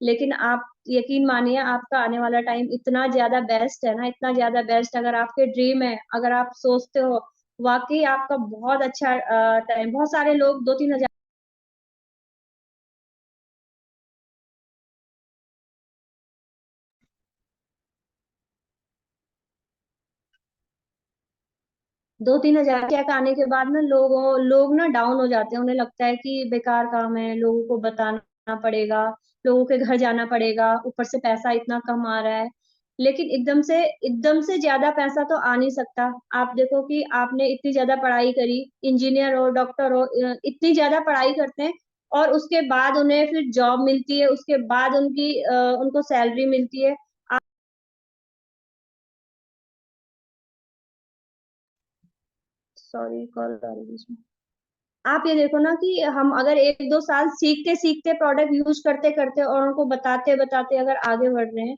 लेकिन आप यकीन मानिए, आपका आने वाला टाइम इतना ज्यादा बेस्ट है ना, इतना ज्यादा बेस्ट, अगर आपके ड्रीम है, अगर आप सोचते हो, वाकई आपका बहुत अच्छा टाइम। बहुत सारे लोग 2-3 हजार, 2-3 हजार चेक आने के बाद ना लोग ना डाउन हो जाते हैं, उन्हें लगता है कि बेकार काम है, लोगों को बताना पड़ेगा, लोगों के घर जाना पड़ेगा, ऊपर से पैसा इतना कम आ रहा है। लेकिन एकदम से ज्यादा पैसा तो आ नहीं सकता। आप देखो कि आपने इतनी ज्यादा पढ़ाई करी, इंजीनियर हो, डॉक्टर हो, इतनी ज्यादा पढ़ाई करते हैं, और उसके बाद उन्हें फिर जॉब मिलती है, उसके बाद उनको सैलरी मिलती है। सॉरी, कॉल आ रही है। आप ये देखो ना कि हम अगर 1-2 साल सीखते सीखते, प्रोडक्ट यूज करते करते और उनको बताते बताते अगर आगे बढ़ रहे हैं,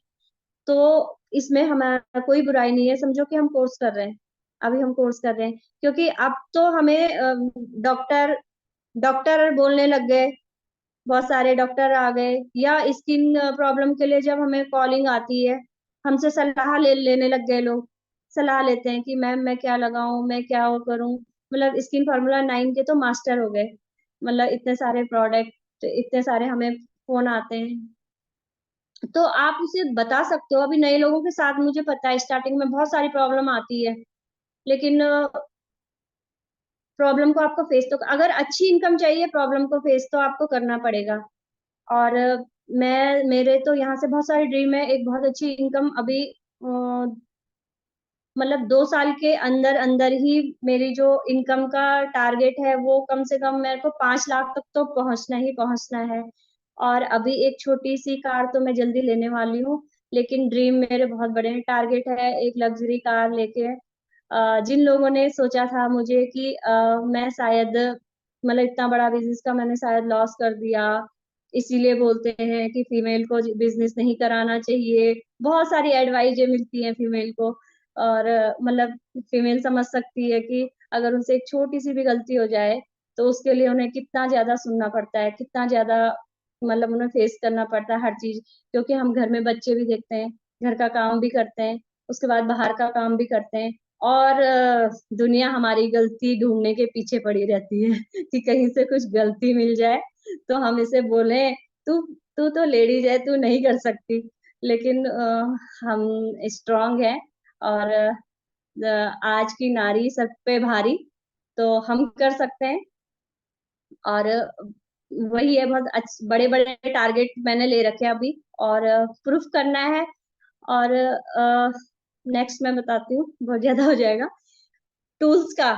तो इसमें हमारा कोई बुराई नहीं है। समझो कि हम कोर्स कर रहे हैं, अभी हम कोर्स कर रहे हैं, क्योंकि अब तो हमें डॉक्टर डॉक्टर बोलने लग गए, बहुत सारे डॉक्टर आ गए, या स्किन प्रॉब्लम के लिए जब हमें कॉलिंग आती है, हमसे सलाह लेने लग गए लोग। सलाह लेते हैं कि मैम मैं क्या लगाऊं, मैं क्या वो करूं। मतलब स्किन फार्मूला 9 के तो मास्टर हो गए, मतलब इतने सारे प्रोडक्ट, इतने सारे हमें फोन आते हैं। तो आप उसे बता सकते हो। अभी नए लोगों के साथ मुझे पता है स्टार्टिंग में बहुत सारी प्रॉब्लम आती है, लेकिन प्रॉब्लम को आपको फेस तो, अगर अच्छी इनकम चाहिए, प्रॉब्लम को फेस तो आपको करना पड़ेगा। और मेरे तो यहाँ से बहुत सारे ड्रीम है, एक बहुत अच्छी इनकम अभी, मतलब 2 साल के अंदर अंदर ही मेरी जो इनकम का टारगेट है, वो कम से कम मेरे को 5 लाख तक तो पहुंचना ही पहुंचना है। और अभी एक छोटी सी कार तो मैं जल्दी लेने वाली हूँ, लेकिन ड्रीम मेरे बहुत बड़े हैं। टारगेट है एक लग्जरी कार लेके। जिन लोगों ने सोचा था मुझे कि मैं शायद, मतलब इतना बड़ा बिजनेस का मैंने शायद लॉस कर दिया, इसीलिए बोलते हैं कि फीमेल को बिजनेस नहीं कराना चाहिए, बहुत सारी एडवाइजें मिलती हैं फीमेल को। और मतलब फीमेल समझ सकती है कि अगर उनसे एक छोटी सी भी गलती हो जाए, तो उसके लिए उन्हें कितना ज्यादा सुनना पड़ता है, कितना ज्यादा, मतलब उन्हें फेस करना पड़ता है हर चीज। क्योंकि हम घर में बच्चे भी देखते हैं, घर का काम भी करते हैं, उसके बाद बाहर का काम भी करते हैं, और दुनिया हमारी गलती ढूंढने के पीछे पड़ी रहती है कि कहीं से कुछ गलती मिल जाए तो हम इसे बोले, तू तू तो लेडीज है, तू नहीं कर सकती। लेकिन हम स्ट्रांग है, और आज की नारी सब पे भारी, तो हम कर सकते हैं। और वही है, बहुत बड़े बड़े टारगेट मैंने ले रखे हैं अभी, और प्रूफ करना है। और नेक्स्ट मैं बताती हूँ, बहुत ज्यादा हो जाएगा। टूल्स का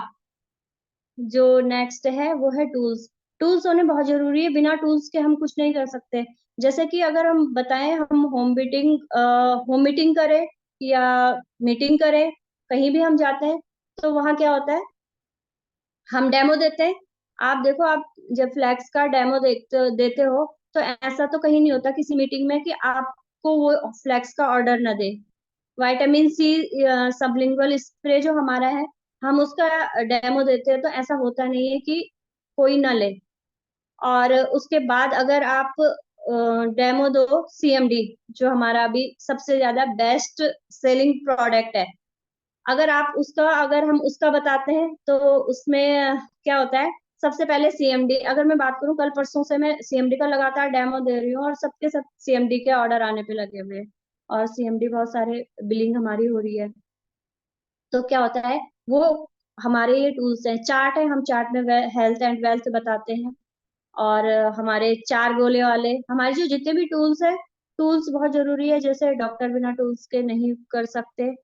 जो नेक्स्ट है वो है टूल्स। टूल्स होने बहुत जरूरी है, बिना टूल्स के हम कुछ नहीं कर सकते। जैसे कि अगर हम बताएं, हम होम मीटिंग करें या मीटिंग करें, कहीं भी हम जाते हैं तो वहाँ क्या होता है, हम डेमो देते हैं। आप देखो, आप जब फ्लैक्स का डेमो देते हो तो ऐसा तो कहीं नहीं होता किसी मीटिंग में कि आपको वो फ्लैक्स का ऑर्डर ना दे। विटामिन सी सबलिंगुअल स्प्रे जो हमारा है, हम उसका डेमो देते हैं तो ऐसा होता नहीं है कि कोई ना ले। और उसके बाद अगर आप डेमो दो सीएमडी, जो हमारा अभी सबसे ज्यादा बेस्ट सेलिंग प्रोडक्ट है, अगर हम उसका बताते हैं तो उसमें क्या होता है, सबसे पहले सीएमडी, अगर मैं बात करूं, कल परसों से मैं सीएमडी का लगातार डेमो दे रही हूँ और सबके सब सीएमडी के ऑर्डर आने पे लगे हुए हैं, और सीएमडी बहुत सारे बिलिंग हमारी हो रही है। तो क्या होता है, वो हमारे ये टूल्स हैं, चार्ट है, हम चार्ट में हेल्थ एंड वेल्थ बताते हैं। और हमारे 4 गोले वाले, हमारे जो जितने भी टूल्स है, टूल्स बहुत जरूरी है, जैसे डॉक्टर बिना टूल्स के नहीं कर सकते।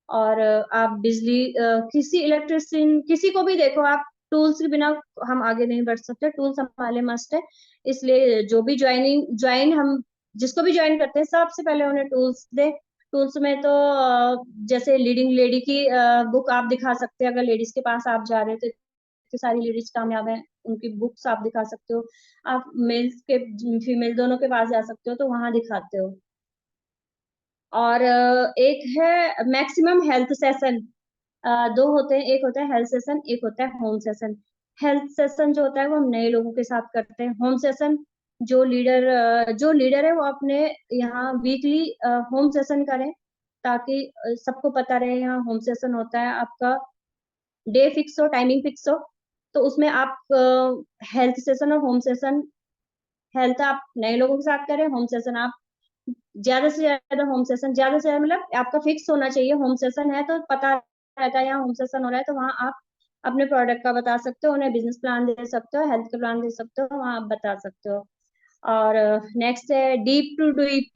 और आप बिजली किसी इलेक्ट्रिशियन किसी को भी देखो आप, टूल्स के बिना हम आगे नहीं बढ़ सकते, टूल्स हमारे मस्ट है। इसलिए जो भी ज्वाइन हम जिसको भी ज्वाइन करते हैं, सबसे पहले उन्हें टूल्स दे। टूल्स में तो जैसे लीडिंग लेडी की बुक आप दिखा सकते हैं, अगर लेडीज के पास आप जा रहे हो तो इतनी सारी लेडीज कामयाब है, उनकी बुक्स आप दिखा सकते हो। आप मेल्स के फीमेल दोनों के पास जा सकते हो तो वहां दिखाते हो। और एक है मैक्सिमम हेल्थ सेशन, दो होते हैं, एक होता है हेल्थ सेशन, एक होता है होम सेशन। हेल्थ सेशन जो होता है वो हम नए लोगों के साथ करते हैं। होम सेशन जो लीडर है वो अपने यहाँ वीकली होम सेशन करें, ताकि सबको पता रहे यहाँ होम सेशन होता है, आपका डे फिक्स हो, टाइमिंग फिक्स हो। तो उसमें आप हेल्थ सेशन और होम सेशन, हेल्थ आप नए लोगों के साथ करें, होम सेशन आप ज्यादा से ज्यादा, होम सेशन ज्यादा से ज्यादा मतलब आपका फिक्स होना चाहिए। होम सेशन है तो पता रहता है यहाँ होम सेशन हो रहा है, तो वहाँ आप अपने प्रोडक्ट का बता सकते हो, उन्हें बिजनेस प्लान दे सकते हो, हेल्थ का प्लान दे सकते हो, वहाँ आप बता सकते हो। और नेक्स्ट है डीप टू डीप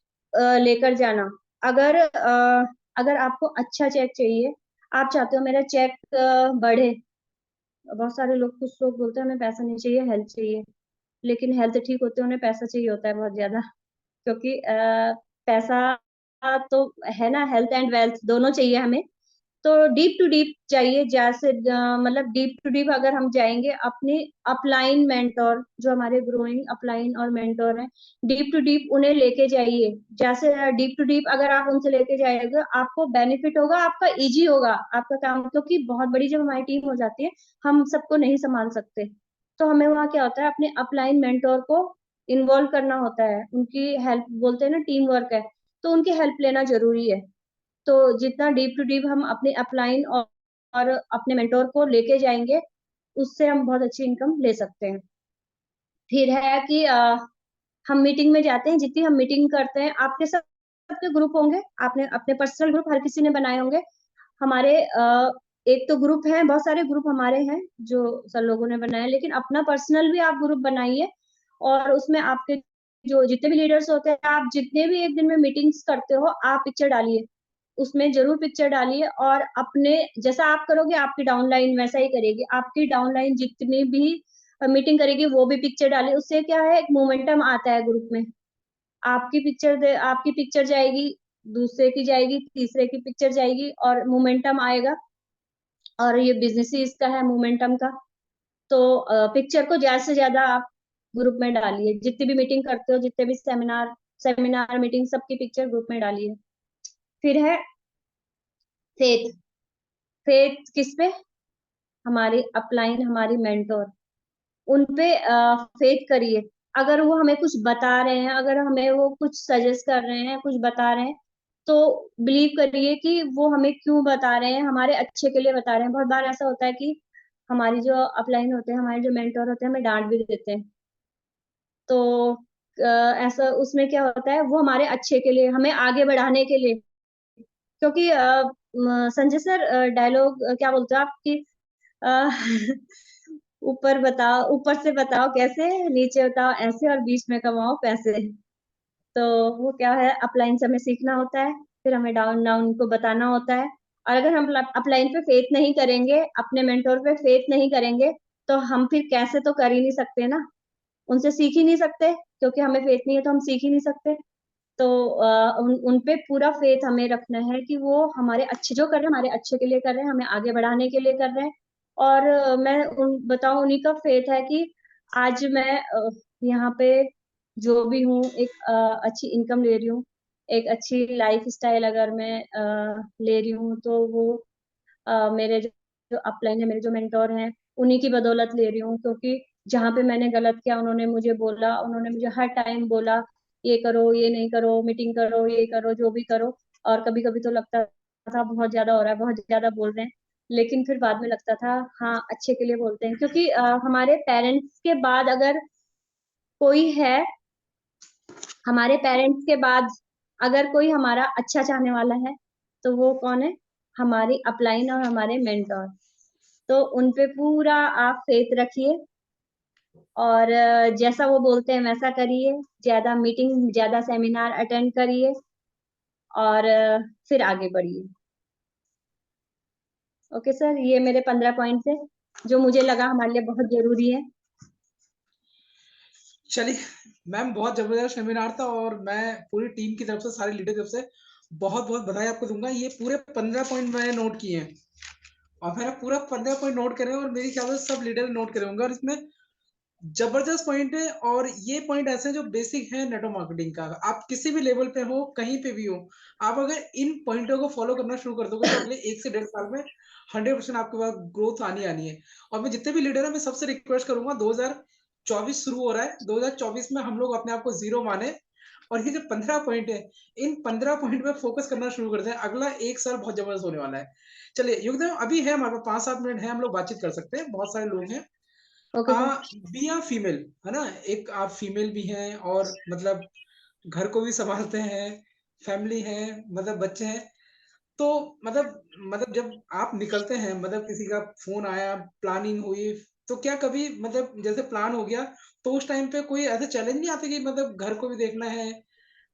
लेकर जाना। अगर अगर आपको अच्छा चेक चाहिए, आप चाहते हो मेरा चेक बढ़े, बहुत सारे लोग, कुछ लोग बोलते हैं हमें पैसा नहीं चाहिए, हेल्थ चाहिए, लेकिन हेल्थ ठीक होते हैं उन्हें पैसा चाहिए होता है बहुत ज्यादा, क्योंकि पैसा तो है ना, हेल्थ एंड वेल्थ दोनों चाहिए हमें। तो डीप टू डीप चाहिए, जैसे मतलब डीप टू डीप अगर हम जाएंगे अपने अपलाइन मेंटोर, जो हमारे ग्रोइंग अपलाइन और मेंटोर हैं, डीप टू डीप उन्हें लेके जाइए। जैसे डीप टू डीप अगर आप उनसे लेके जाएंगे, आपको बेनिफिट होगा, आपका इजी होगा आपका काम, क्योंकि बहुत बड़ी जब हमारी टीम हो जाती है, हम सबको नहीं संभाल सकते। तो हमें वहाँ क्या होता है, अपने अपलाइन मेंटोर को इन्वॉल्व करना होता है, उनकी हेल्प, बोलते हैं ना टीम वर्क है, तो उनकी हेल्प लेना जरूरी है। तो जितना डीप टू डीप हम अपने अपलाइन और अपने मेंटोर को लेके जाएंगे, उससे हम बहुत अच्छी इनकम ले सकते हैं। फिर है कि हम मीटिंग में जाते हैं, जितनी हम मीटिंग करते हैं, आपके सबके ग्रुप होंगे, आपने अपने पर्सनल ग्रुप हर किसी ने बनाए होंगे। हमारे एक तो ग्रुप है, बहुत सारे ग्रुप हमारे हैं जो सब लोगों ने बनाए, लेकिन अपना पर्सनल भी आप ग्रुप बनाइए। और उसमें आपके जो जितने भी लीडर्स होते हैं, आप जितने भी एक दिन में मीटिंग्स करते हो, आप पिक्चर डालिए, उसमें जरूर पिक्चर डालिए। और अपने जैसा आप करोगे, आपकी डाउनलाइन वैसा ही करेगी, आपकी डाउनलाइन जितनी भी मीटिंग करेगी वो भी पिक्चर डाले। उससे क्या है, एक मोमेंटम आता है ग्रुप में, आपकी पिक्चर जाएगी, दूसरे की जाएगी, तीसरे की पिक्चर जाएगी, और मोमेंटम आएगा। और ये बिजनेस ही इसका है, मोमेंटम का। तो पिक्चर को ज्यादा से ज्यादा आप ग्रुप में डालिए, जितनी भी मीटिंग करते हो, जितने भी सेमिनार मीटिंग, सबकी पिक्चर ग्रुप में डालिए। फिर है फेथ। फेथ किस पे, हमारी अपलाइन, हमारी मेंटोर, उन पे फेथ करिए। अगर वो हमें कुछ बता रहे हैं, अगर हमें वो कुछ सजेस्ट कर रहे हैं, कुछ बता रहे हैं, तो बिलीव करिए कि वो हमें क्यों बता रहे हैं, हमारे अच्छे के लिए बता रहे हैं। बहुत बार ऐसा होता है कि हमारी जो अपलाइन होते हैं, हमारे जो मेंटोर होते हैं, हमें डांट भी देते हैं। तो ऐसा उसमें क्या होता है, वो हमारे अच्छे के लिए, हमें आगे बढ़ाने के लिए। क्योंकि संजय सर डायलॉग क्या बोलते हो आपकी, अ, ऊपर बताओ, ऊपर से बताओ कैसे, नीचे बताओ ऐसे, और बीच में कमाओ पैसे। तो वो क्या है, अपलाइन से हमें सीखना होता है, फिर हमें डाउन डाउन को बताना होता है। और अगर हम अपलाइन पे फेथ नहीं करेंगे, अपने मेंटोर पे फेथ नहीं करेंगे, तो हम फिर कैसे तो कर ही नहीं सकते ना, उनसे सीख ही नहीं सकते, क्योंकि हमें फेथ नहीं है तो हम सीख ही नहीं सकते। तो उन पे पूरा फेथ हमें रखना है कि वो हमारे अच्छे जो कर रहे हैं हमारे अच्छे के लिए कर रहे हैं, हमें आगे बढ़ाने के लिए कर रहे हैं। और मैं बताऊं उन्हीं का फेथ है कि आज मैं यहाँ पे जो भी हूँ एक अच्छी इनकम ले रही हूँ, एक अच्छी लाइफ स्टाइल अगर मैं ले रही हूँ तो वो मेरे जो अपलाइन है, मेरे जो मेंटोर हैं, उन्हीं की बदौलत ले रही हूँ। क्योंकि जहाँ पे मैंने गलत किया उन्होंने मुझे बोला, उन्होंने मुझे हर टाइम बोला ये करो, ये नहीं करो, मीटिंग करो, ये करो, जो भी करो। और कभी कभी तो लगता था बहुत ज्यादा हो रहा है, बहुत ज्यादा बोल रहे हैं, लेकिन फिर बाद में लगता था हाँ अच्छे के लिए बोलते हैं। क्योंकि हमारे पेरेंट्स के बाद अगर कोई है, हमारे पेरेंट्स के बाद अगर कोई हमारा अच्छा चाहने वाला है, तो वो कौन है? हमारी अपलाइन और हमारे मेंटोर। तो उन पे पूरा आप फेथ रखिए और जैसा वो बोलते हैं वैसा करिए, ज्यादा मीटिंग, ज्यादा सेमिनार अटेंड करिए और फिर आगे बढ़िए। ओके सर, ये मेरे 15 पॉइंट थे जो मुझे लगा हमारे लिए बहुत जरूरी है। चलिए मैम, बहुत जबरदस्त सेमिनार था और मैं पूरी टीम की तरफ से, सारी लीडर की तरफ से बहुत बहुत बधाई आपको दूंगा। ये पूरे 15 पॉइंट मैंने नोट किए हैं और मैंने पूरा 15 पॉइंट नोट करे हैं और मेरे ख्याल से सब लीडर नोट करे होंगे। और इसमें जबरदस्त पॉइंट है और ये पॉइंट ऐसे हैं जो बेसिक है नेटवर्क मार्केटिंग का। आप किसी भी लेवल पे हो, कहीं पे भी हो, आप अगर इन पॉइंटों को फॉलो करना शुरू कर दोगे तो अगले 1 से 1.5 साल में 100% आपके पास ग्रोथ आनी आनी है। और मैं जितने भी लीडर है मैं सबसे रिक्वेस्ट करूंगा, 2024 शुरू हो रहा है, 2024 में हम लोग अपने आप को जीरो माने और ये जो 15 पॉइंट है, इन 15 पॉइंट पे फोकस करना शुरू करते हैं। अगला 1 साल बहुत जबरदस्त होने वाला है। चलिए योगदेव, अभी है हमारे पास 5-7 मिनट है, हम लोग बातचीत कर सकते हैं, बहुत सारे लोग हैं। Okay sir. बी आर फीमेल, है ना, एक आप फीमेल भी हैं और मतलब घर को भी संभालते हैं, फैमिली है, मतलब बच्चे हैं। तो मतलब जब आप निकलते हैं, मतलब किसी का फोन आया, प्लानिंग हुई, तो क्या कभी मतलब जैसे प्लान हो गया तो उस टाइम पे कोई ऐसे चैलेंज नहीं आते कि मतलब घर को भी देखना है,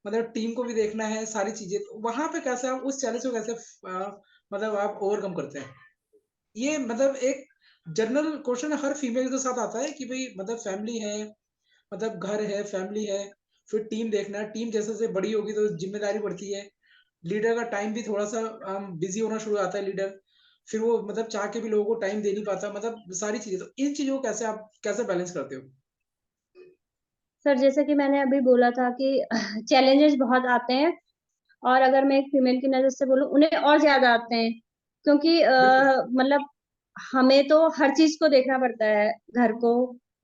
मतलब टीम को भी देखना है, सारी चीजें, तो वहां पे कैसे आप उस चैलेंज को कैसे मतलब आप ओवरकम करते हैं? ये मतलब एक जनरल क्वेश्चन हर फीमेल के साथ आता है कि भाई मतलब फैमिली है, मतलब घर है, फैमिली है, फिर टीम देखना है, टीम जैसे जैसे बड़ी होगी तो जिम्मेदारी बढ़ती है, लीडर का टाइम भी थोड़ा सा बिजी होना शुरू हो जाता है लीडर, फिर वो मतलब चाह के भी लोगों को टाइम दे नहीं पाता, मतलब सारी चीजें। तो इन चीजों को कैसे आप कैसे बैलेंस करते हो? सर जैसे कि मैंने अभी बोला था कि चैलेंजेस बहुत आते हैं, और अगर मैं एक फीमेल की नजर से बोलूं उन्हें और ज्यादा आते हैं। क्योंकि बिल्कुल। मतलब हमें तो हर चीज को देखना पड़ता है, घर को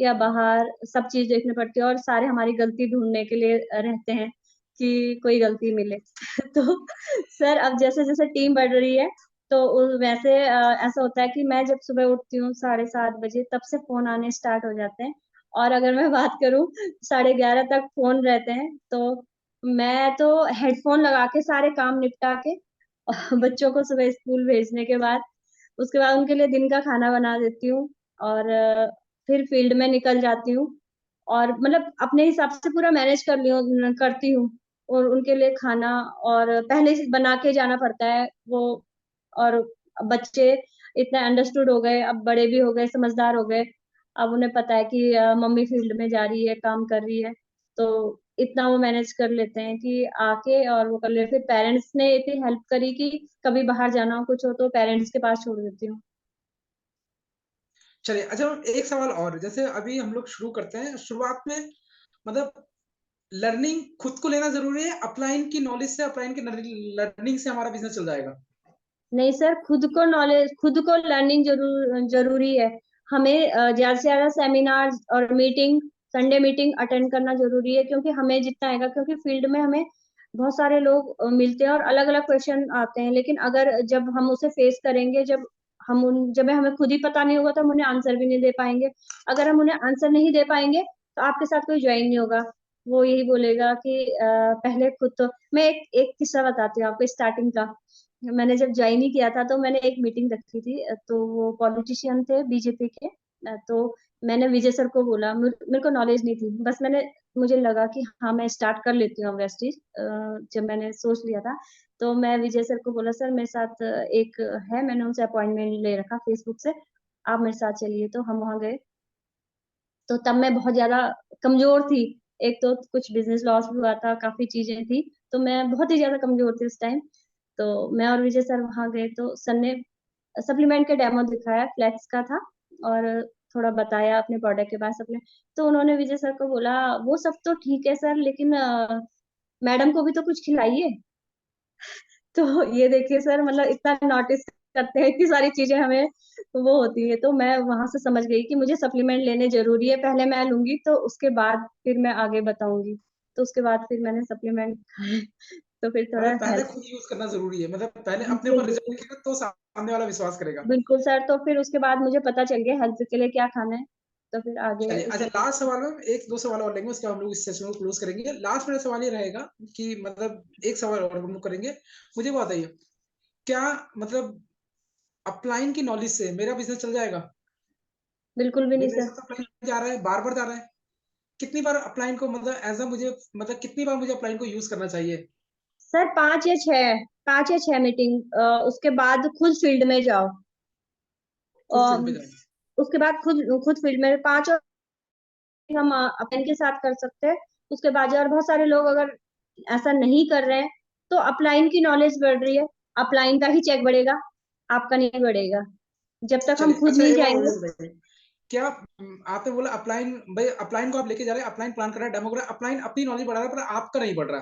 या बाहर सब चीज देखनी पड़ती है, और सारे हमारी गलती ढूंढने के लिए रहते हैं कि कोई गलती मिले। तो सर अब जैसे जैसे टीम बढ़ रही है तो वैसे ऐसा होता है कि मैं जब सुबह उठती हूँ 7:30 बजे, तब से फोन आने स्टार्ट हो जाते हैं। और अगर मैं बात करूँ 11:30 तक फोन रहते हैं, तो मैं तो हेडफोन लगा के सारे काम निपटा के बच्चों को सुबह स्कूल भेजने के बाद, उसके बाद उनके लिए दिन का खाना बना देती हूँ और फिर फील्ड में निकल जाती हूँ। और मतलब अपने हिसाब से पूरा मैनेज करती हूँ, और उनके लिए खाना और पहले से बना के जाना पड़ता है वो। और बच्चे इतने अंडरस्टूड हो गए, अब बड़े भी हो गए, समझदार हो गए। अब उन्हें पता है कि मम्मी फील्ड में जा रही है, काम कर रही है, तो इतना वो मैनेज कर लेते हैं कि आके और वो कर ले। फिर पेरेंट्स ने इतनी हेल्प करी कि कभी बाहर जाना हो कुछ हो तो पेरेंट्स के पास छोड़ देती हूँ। चलिए, अच्छा एक सवाल और, जैसे अभी हम लोग शुरू करते हैं, शुरुआत में मतलब लर्निंग खुद को लेना जरूरी है, अपलाइन की नॉलेज से, अपलाइन की लर्निंग से हमारा बिजनेस चल जाएगा? नहीं सर, खुद को नॉलेज, खुद को लर्निंग जरूरी है। हमें ज्यादा से ज्यादा सेमिनार और मीटिंग, संडे मीटिंग अटेंड करना जरूरी है, क्योंकि हमें जितना आएगा, क्योंकि फील्ड में हमें बहुत सारे लोग मिलते हैं और अलग अलग क्वेश्चन आते हैं। लेकिन अगर जब हम उसे फेस करेंगे, जब हमें खुद ही पता नहीं होगा तो हम उन्हें आंसर भी नहीं दे पाएंगे। अगर हम उन्हें आंसर नहीं दे पाएंगे तो आपके साथ कोई ज्वाइन नहीं होगा। वो यही बोलेगा कि पहले खुद तो। मैं एक किस्सा बताती हूँ आपको स्टार्टिंग का। मैंने जब ज्वाइन ही किया था तो मैंने एक मीटिंग रखी थी, तो वो पॉलिटिशियन थे बीजेपी के। तो मैंने विजय सर को बोला, मेरे को नॉलेज नहीं थी, बस मुझे लगा कि हाँ मैं स्टार्ट कर लेती हूँ वेस्टीज। जब मैंने सोच लिया था तो मैं विजय सर को बोला, सर मेरे साथ एक है, मैंने उनसे अपॉइंटमेंट ले रखा फेसबुक से, आप मेरे साथ चलिए, तो हम वहाँ गए। तो तब मैं बहुत ज़्यादा कमज़ोर थी। एक तो कुछ बिज़नेस लॉस भी हुआ था, काफ़ी चीज़ें थी, तो मैं बहुत ही ज़्यादा कमज़ोर थी उस टाइम। तो मैं और विजय सर वहाँ गए, तो सर ने सप्लीमेंट का डेमो दिखाया, फ्लेक्स का था, और थोड़ा बताया अपने प्रोडक्ट के बारे में। तो उन्होंने विजय सर को बोला, "वो सब तो ठीक है सर, लेकिन मैडम को भी तो कुछ खिलाइए।" तो ये देखिए सर, मतलब इतना नोटिस करते हैं, इतनी सारी चीज़ें हमें वो होती है। तो मैं वहाँ से समझ गई कि मुझे सप्लीमेंट लेने ज़रूरी है, पहले मैं लूँगी तो उसके बाद फिर मैं आगे बताऊँगी। तो उसके बाद फिर मैंने सप्लीमेंट खाए, तो फिर थोड़ा मतलब पहले हेल्प। खुद यूज़ करना ज़रूरी है, मतलब पहले अपने बिल्कुल, ऊपर रिज़ल्ट बिल्कुल। दिखेगा तो सामने वाला विश्वास करेगा। बिल्कुल सर, तो फिर उसके बाद मुझे पता चल गया हेल्थ के लिए क्या खाना है, तो फिर आगे चलिए, अच्छा उसी लास्ट सवाल में 1-2 सवाल और लेंगे, उसके बाद हम लोग इस सेशन को क्लोज़ करेंगे। लास्ट मेरा सवाल ये रहेगा कि मतलब एक सवाल और हम लोग करेंगे। मुझे वो बताइए, क्या मतलब अपलाइन की नॉलेज से मेरा बिज़नेस चल जाएगा? बिल्कुल भी नहीं मेरे सर। साथ अपलाइन जा रहा है, बार-बार जा रहा है। कितनी बार अपलाइन को मतलब ऐज़ अ मुझे मतलब कितनी बार मुझे अपलाइन को यूज़ करना चाहिए? सर 5 या 6 मीटिंग, उसके बाद खुद फील्ड में जाओ। खुद फील्ड पे अम, जाएँ। उसके बाद खुद खुद फील्ड में 5 और हम अपन के साथ कर सकते हैं। उसके बाद और बहुत सारे लोग अगर ऐसा नहीं कर रहे हैं, तो अपलाइन की नॉलेज बढ़ रही है, अपलाइन का ही चेक बढ़ेगा, आपका नहीं बढ़ेगा। जब तक हम चलिए, खुद अच्छा नहीं एक बात और जाएँगे। ये बताइए, क्या आपने बोला अपलाइन भई अपलाइन को आप लेके जा रहे हैं, अपलाइन प्लान कर रहा है, डेमो कर रहा है, अपलाइन अपनी नॉलेज बढ़ा रहा है, पर आपका नहीं बढ़ रहा।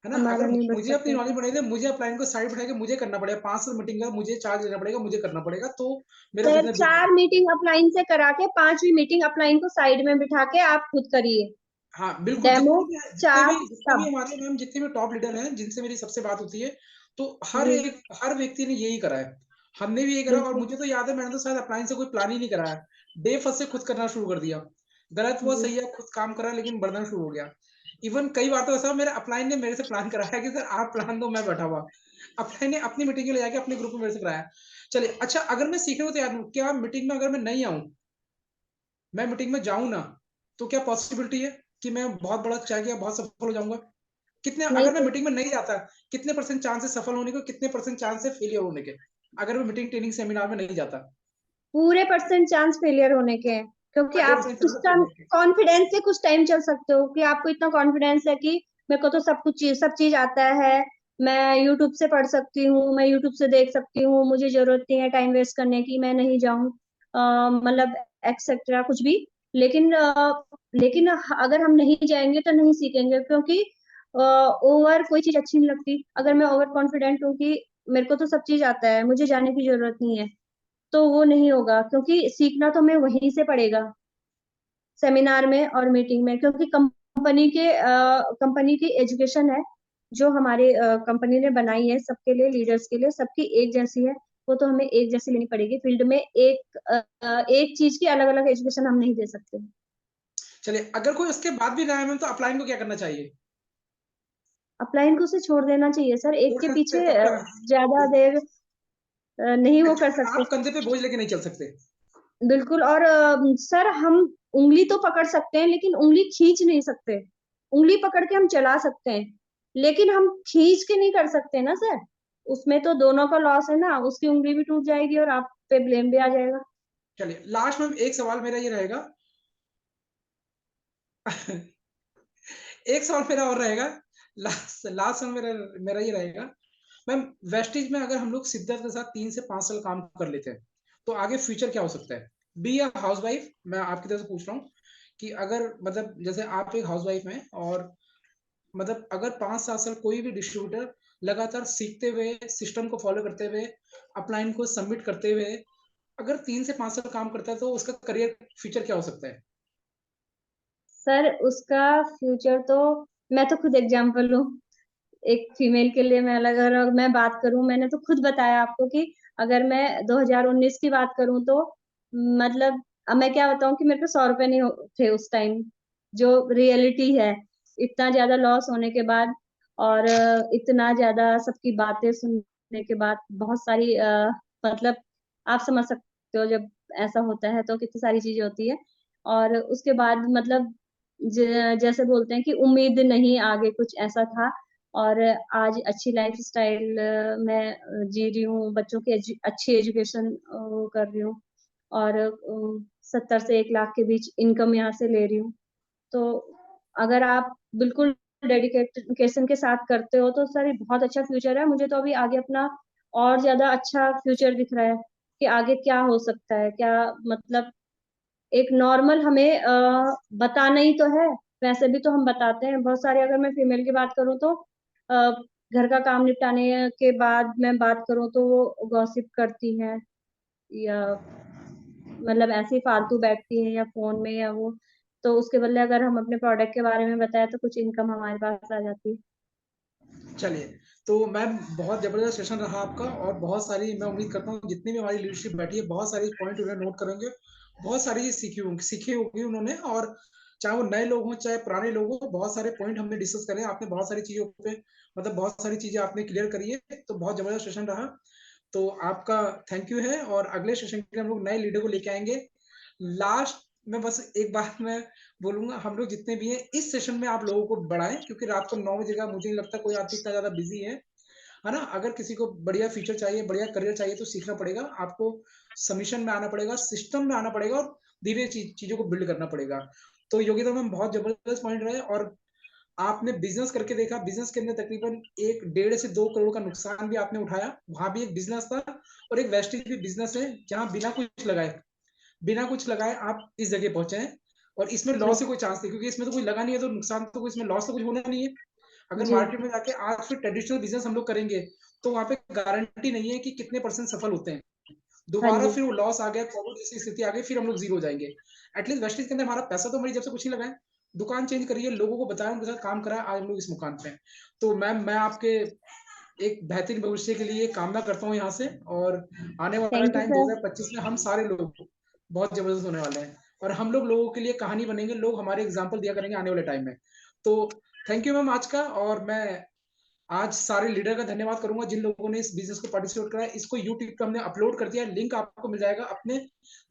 है ना? हमारा अगर नहीं बढ़ मुझे अपनी सकता नॉलेज सर। बढ़ानी है, मुझे अपलाइन को साइड बिठा के मुझे करना पड़ेगा। 500 मीटिंग का मुझे चार्ज देना पड़ेगा, मुझे करना पड़ेगा, तो मेरा सर बिज़नेस बिक 4 जाएगा। मीटिंग अपलाइन से करा के 5वीं मीटिंग अपलाइन को साइड में बिठा के आप खुद करिए। हाँ, बिल्कुल, डेमो, जितने भी चार्ट जितने भी सब। हमारे मैम जितने भी टॉप लीडर हैं, जिनसे मेरी सबसे बात होती है, तो जी, हर व्यक्ति ने यही करा है। हमने भी यही करा और बिल्कुल। मुझे तो याद है मैंने तो शायद अपलाइन से कोई प्लान ही नहीं कराया। डे फर्स्ट से खुद करना शुरू कर दिया। गलत हुआ, जी, सही है, खुद काम करा लेकिन बढ़ना शुरू हो गया। इवन कई बार तो ऐसा हुआ मेरे अपलाइन ने मेरे से प्लान कराया कि सर आप प्लान दो मैं बैठा हुआ। अपलाइन ने अपनी मीटिंग में ले जाके अपने ग्रुप में मेरे से कराया। चलिए, अच्छा अगर मैं सीखने को तैयार हूँ, क्या मीटिंग में अगर मैं नहीं आऊँ, मैं मीटिंग में जाऊँ ना, तो क्या पॉसिबिलिटी है कि मैं बहुत बड़ा चाहे क्या बहुत सफल हो जाऊँगा? कितने नहीं अगर मैं सर, मीटिंग में नहीं जाता, कितने परसेंट चांस है सफल होने के, कितने परसेंट चांस है फेलियर होने के? अगर मैं मीटिंग, ट्रेनिंग, सेमिनार में नहीं जाता, पूरे परसेंट चांस फेलियर होने के हैं, क्योंकि आप 100% चांस कुछ है टाइम फेलियर के। कॉन्फिडेंस से कुछ टाइम चल सकते हो कि आपको इतना कॉन्फिडेंस है कि मेरे को तो सब चीज़ आता है, मैं यूट्यूब से पढ़ सकती हूँ, मैं यूट्यूब से देख सकती हूँ, मुझे ज़रूरत नहीं है टाइम वेस्ट करने की, मैं नहीं जाऊँ, मतलब एक्सेट्रा कुछ भी। लेकिन अगर हम नहीं जाएँगे तो नहीं सीखेंगे, क्योंकि ओवर कोई चीज़ अच्छी नहीं लगती। अगर मैं ओवर कॉन्फिडेंट हूँ कि मेरे को तो सब चीज़ आता है, मुझे जाने की ज़रूरत नहीं है, तो वो नहीं होगा, क्योंकि सीखना तो हमें वहीं से पड़ेगा, सेमिनार में और मीटिंग में, क्योंकि कंपनी की एजुकेशन है, जो हमारे कंपनी ने बनाई है सबके लिए, लीडर्स के लिए, सबकी एक जैसी है, वो तो हमें एक जैसी लेनी पड़ेगी। फील्ड में एक चीज़ की अलग-अलग एजुकेशन हम नहीं दे सकते। चलिए, अगर कोई उसके बाद भी रहा है मैम तो अपलाइन को क्या करना चाहिए? अपलाइन को उसे छोड़ देना चाहिए सर, एक छोड़ के सकते हैं पीछे पक्का। ज़्यादा देर नहीं वो कर एक्चुअली सकते। आप कंधे पे बोझ लेके नहीं चल सकते। बिल्कुल, और सर हम उँगली तो पकड़ सकते हैं, लेकिन उँगली खींच नहीं सकते। उँगली पकड़ के हम चला सकते हैं, लेकिन हम खींच के नहीं कर सकते ना सर। उसमें तो दोनों का लॉस है ना, उसकी उँगली भी टूट जाएगी और आप पे ब्लेम भी आ जाएगा। चलिए, लास्ट में एक सवाल मेरा ये रहेगा एक सवाल मेरा और रहेगा, लास्ट लास्ट सवाल मेरा मेरा ये रहेगा, मैम वेस्टेज में अगर हम लोग शिद्दत के साथ 3 से 5 साल काम कर लेते हैं, तो आगे फ्यूचर क्या हो सकता है? बी अ हाउसवाइफ मैं आपकी तरफ से पूछ रहा हूँ कि अगर मतलब जैसे आप एक हाउसवाइफ हैं और मतलब अगर 5-7 साल कोई भी डिस्ट्रीब्यूटर लगातार सीखते हुए, सिस्टम को फॉलो करते हुए, अपलाइन को सबमिट करते हुए, अगर 3 से 5 साल काम करता है, तो उसका करियर फ्यूचर क्या हो सकता है? सर उसका फ्यूचर तो मैं तो खुद एग्ज़ाम्पल हूँ। एक फीमेल के लिए मैं अगर मैं बात करूँ, मैंने तो खुद बताया आपको कि अगर मैं 2019 की बात करूँ तो मतलब अब मैं क्या बताऊँ कि मेरे पे ₹100 नहीं हो थे उस टाइम, जो रियलिटी है। इतना ज़्यादा लॉस होने के बाद और इतना ज़्यादा सबकी बातें सुनने के बाद बहुत सारी मतलब आप समझ सकते हो जब ऐसा होता है तो कितनी सारी चीज़ें होती है। और उसके बाद मतलब जैसे बोलते हैं कि उम्मीद नहीं आगे कुछ ऐसा था। और आज अच्छी लाइफ़स्टाइल मैं जी रही हूँ, बच्चों की अच्छी एजुकेशन वो कर रही हूँ। और 70 से 1 लाख के बीच इनकम यहाँ से ले रही हूँ। तो अगर आप बिल्कुल डेडिकेशन के साथ करते हो तो सर ये बहुत अच्छा फ्यूचर है। मुझे तो अभी आगे अपना और ज़्यादा अच्छा फ्यूचर दिख रहा है कि आगे क्या हो सकता है, क्या मतलब एक नॉर्मल हमें बताना ही तो है, वैसे भी तो हम बताते हैं बहुत सारे। अगर मैं फीमेल की बात करूँ तो घर का काम निपटाने के बाद मैं बात करूँ तो वो गॉसिप करती हैं या मतलब ऐसे ही फालतू बैठती हैं या फोन में या वो, तो उसके बदले अगर हम अपने प्रोडक्ट के बारे में बताएं तो कुछ इनकम हमारे पास आ जाती है। चलिए, तो मैम बहुत ज़बरदस्त सेशन रहा आपका और बहुत सारी मैं उम्मीद करता हूँ जितनी भी हमारी लीडरशिप बैठी है, बहुत सारी पॉइंट उन्हें नोट करेंगे, बहुत सारी चीज़ सीखी होगी उन्होंने और चाहे वो नए लोग हों, चाहे पुराने लोग हों, बहुत सारे पॉइंट हमने डिस्कस करे। आपने बहुत सारी चीज़ों पे मतलब बहुत सारी चीज़ें आपने क्लियर करी है, तो बहुत ज़बरदस्त सेशन रहा। तो आपका थैंक यू है और अगले सेशन के लिए हम लोग नए लीडर को लेके आएँगे। लास्ट में बस एक बात मैं बोलूँगा, हम लोग जितने भी हैं इस सेशन में आप लोगों को बढ़ाएँ क्योंकि रात को 9 बजे का मुझे नहीं लगता कोई आदमी इतना ज़्यादा बिज़ी है ना? अगर किसी को बढ़िया फीचर चाहिए, बढ़िया करियर चाहिए तो सीखना पड़ेगा, आपको सबमिशन में आना पड़ेगा, सिस्टम में आना पड़ेगा और धीरे चीज़ों को बिल्ड करना पड़ेगा। तो योगिता मैम बहुत ज़बरदस्त पॉइंट रहे और आपने बिज़नेस करके देखा, बिज़नेस के अंदर तकरीबन 1 डेढ़ से 2 करोड़ का नुकसान भी आपने उठाया, वहाँ भी एक बिज़नेस था और एक वेस्टेज भी बिज़नेस है, जहाँ बिना कुछ लगाए आप इस जगह पहुँचे हैं और इसमें जी, लॉस का कोई चांस नहीं क्योंकि इसमें तो कोई लगा नहीं है तो नुकसान तो कोई इसमें लॉस तो कुछ होना नहीं है। अगर जी, मार्केट में जाके आज फिर ट्रेडिशनल बिज़नेस हम लोग करेंगे, तो वहाँ पे गारंटी नहीं है कि कितने परसेंट सफल होते हैं। हाँ दोबारा जी, फिर वो लॉस आ गया, कोविड जैसी स्थिति आ गई, फिर हम लोग ज़ीरो हो जाएँगे। एटलीस्ट वेस्टेज के अंदर हमारा पैसा तो हमारी जेब से कुछ नहीं लगा है। दुकान चेंज करिए, लोगों को बताया, उनके साथ काम करा, आज हम लोग इस मुकाम पे हैं। तो मैम मैं आपके एक बेहतरीन भविष्य के लिए कामना करता हूँ यहाँ से और आने वाला थैंक यू टाइम सर। 2025 में हम सारे लोग बहुत ज़बरदस्त होने वाले हैं और हम लोग लोगों के लिए कहानी बनेंगे, लोग हमारे एग्ज़ाम्पल दिया करेंगे आने वाले टाइम में। तो थैंक यू मैम आज का और मैं आज सारे लीडर का धन्यवाद करूंगा जिन लोगों ने इस बिजनेस को पार्टिसिपेट करा है। इसको यूट्यूब पे हमने अपलोड कर दिया है, लिंक आपको मिल जाएगा। अपने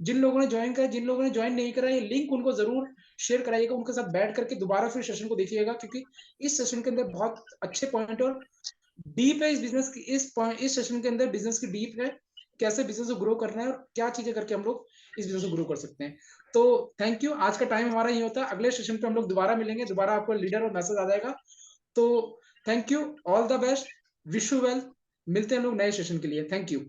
जिन लोगों ने ज्वाइन करा, जिन लोगों ने ज्वाइन नहीं करा, ये लिंक उनको जरूर शेयर कराइएगा, उनके साथ बैठ करके दोबारा फिर सेशन को देखिएगा क्योंकि इस सेशन के अंदर बहुत अच्छे पॉइंट और डीप है इस बिजनेस की। इस सेशन के अंदर बिजनेस की डीप है, कैसे बिजनेस को ग्रो करना है और क्या चीजें करके हम लोग इस बिजनेस को ग्रो कर सकते हैं। तो थैंक यू, आज का टाइम हमारा ये होता है। अगले सेशन पे हम लोग दोबारा मिलेंगे, दोबारा आपको लीडर और मैसेज आ जाएगा। तो thank you, all the best, wish you well. मिलते हैं हम लोग नए सेशन के लिए। Thank you.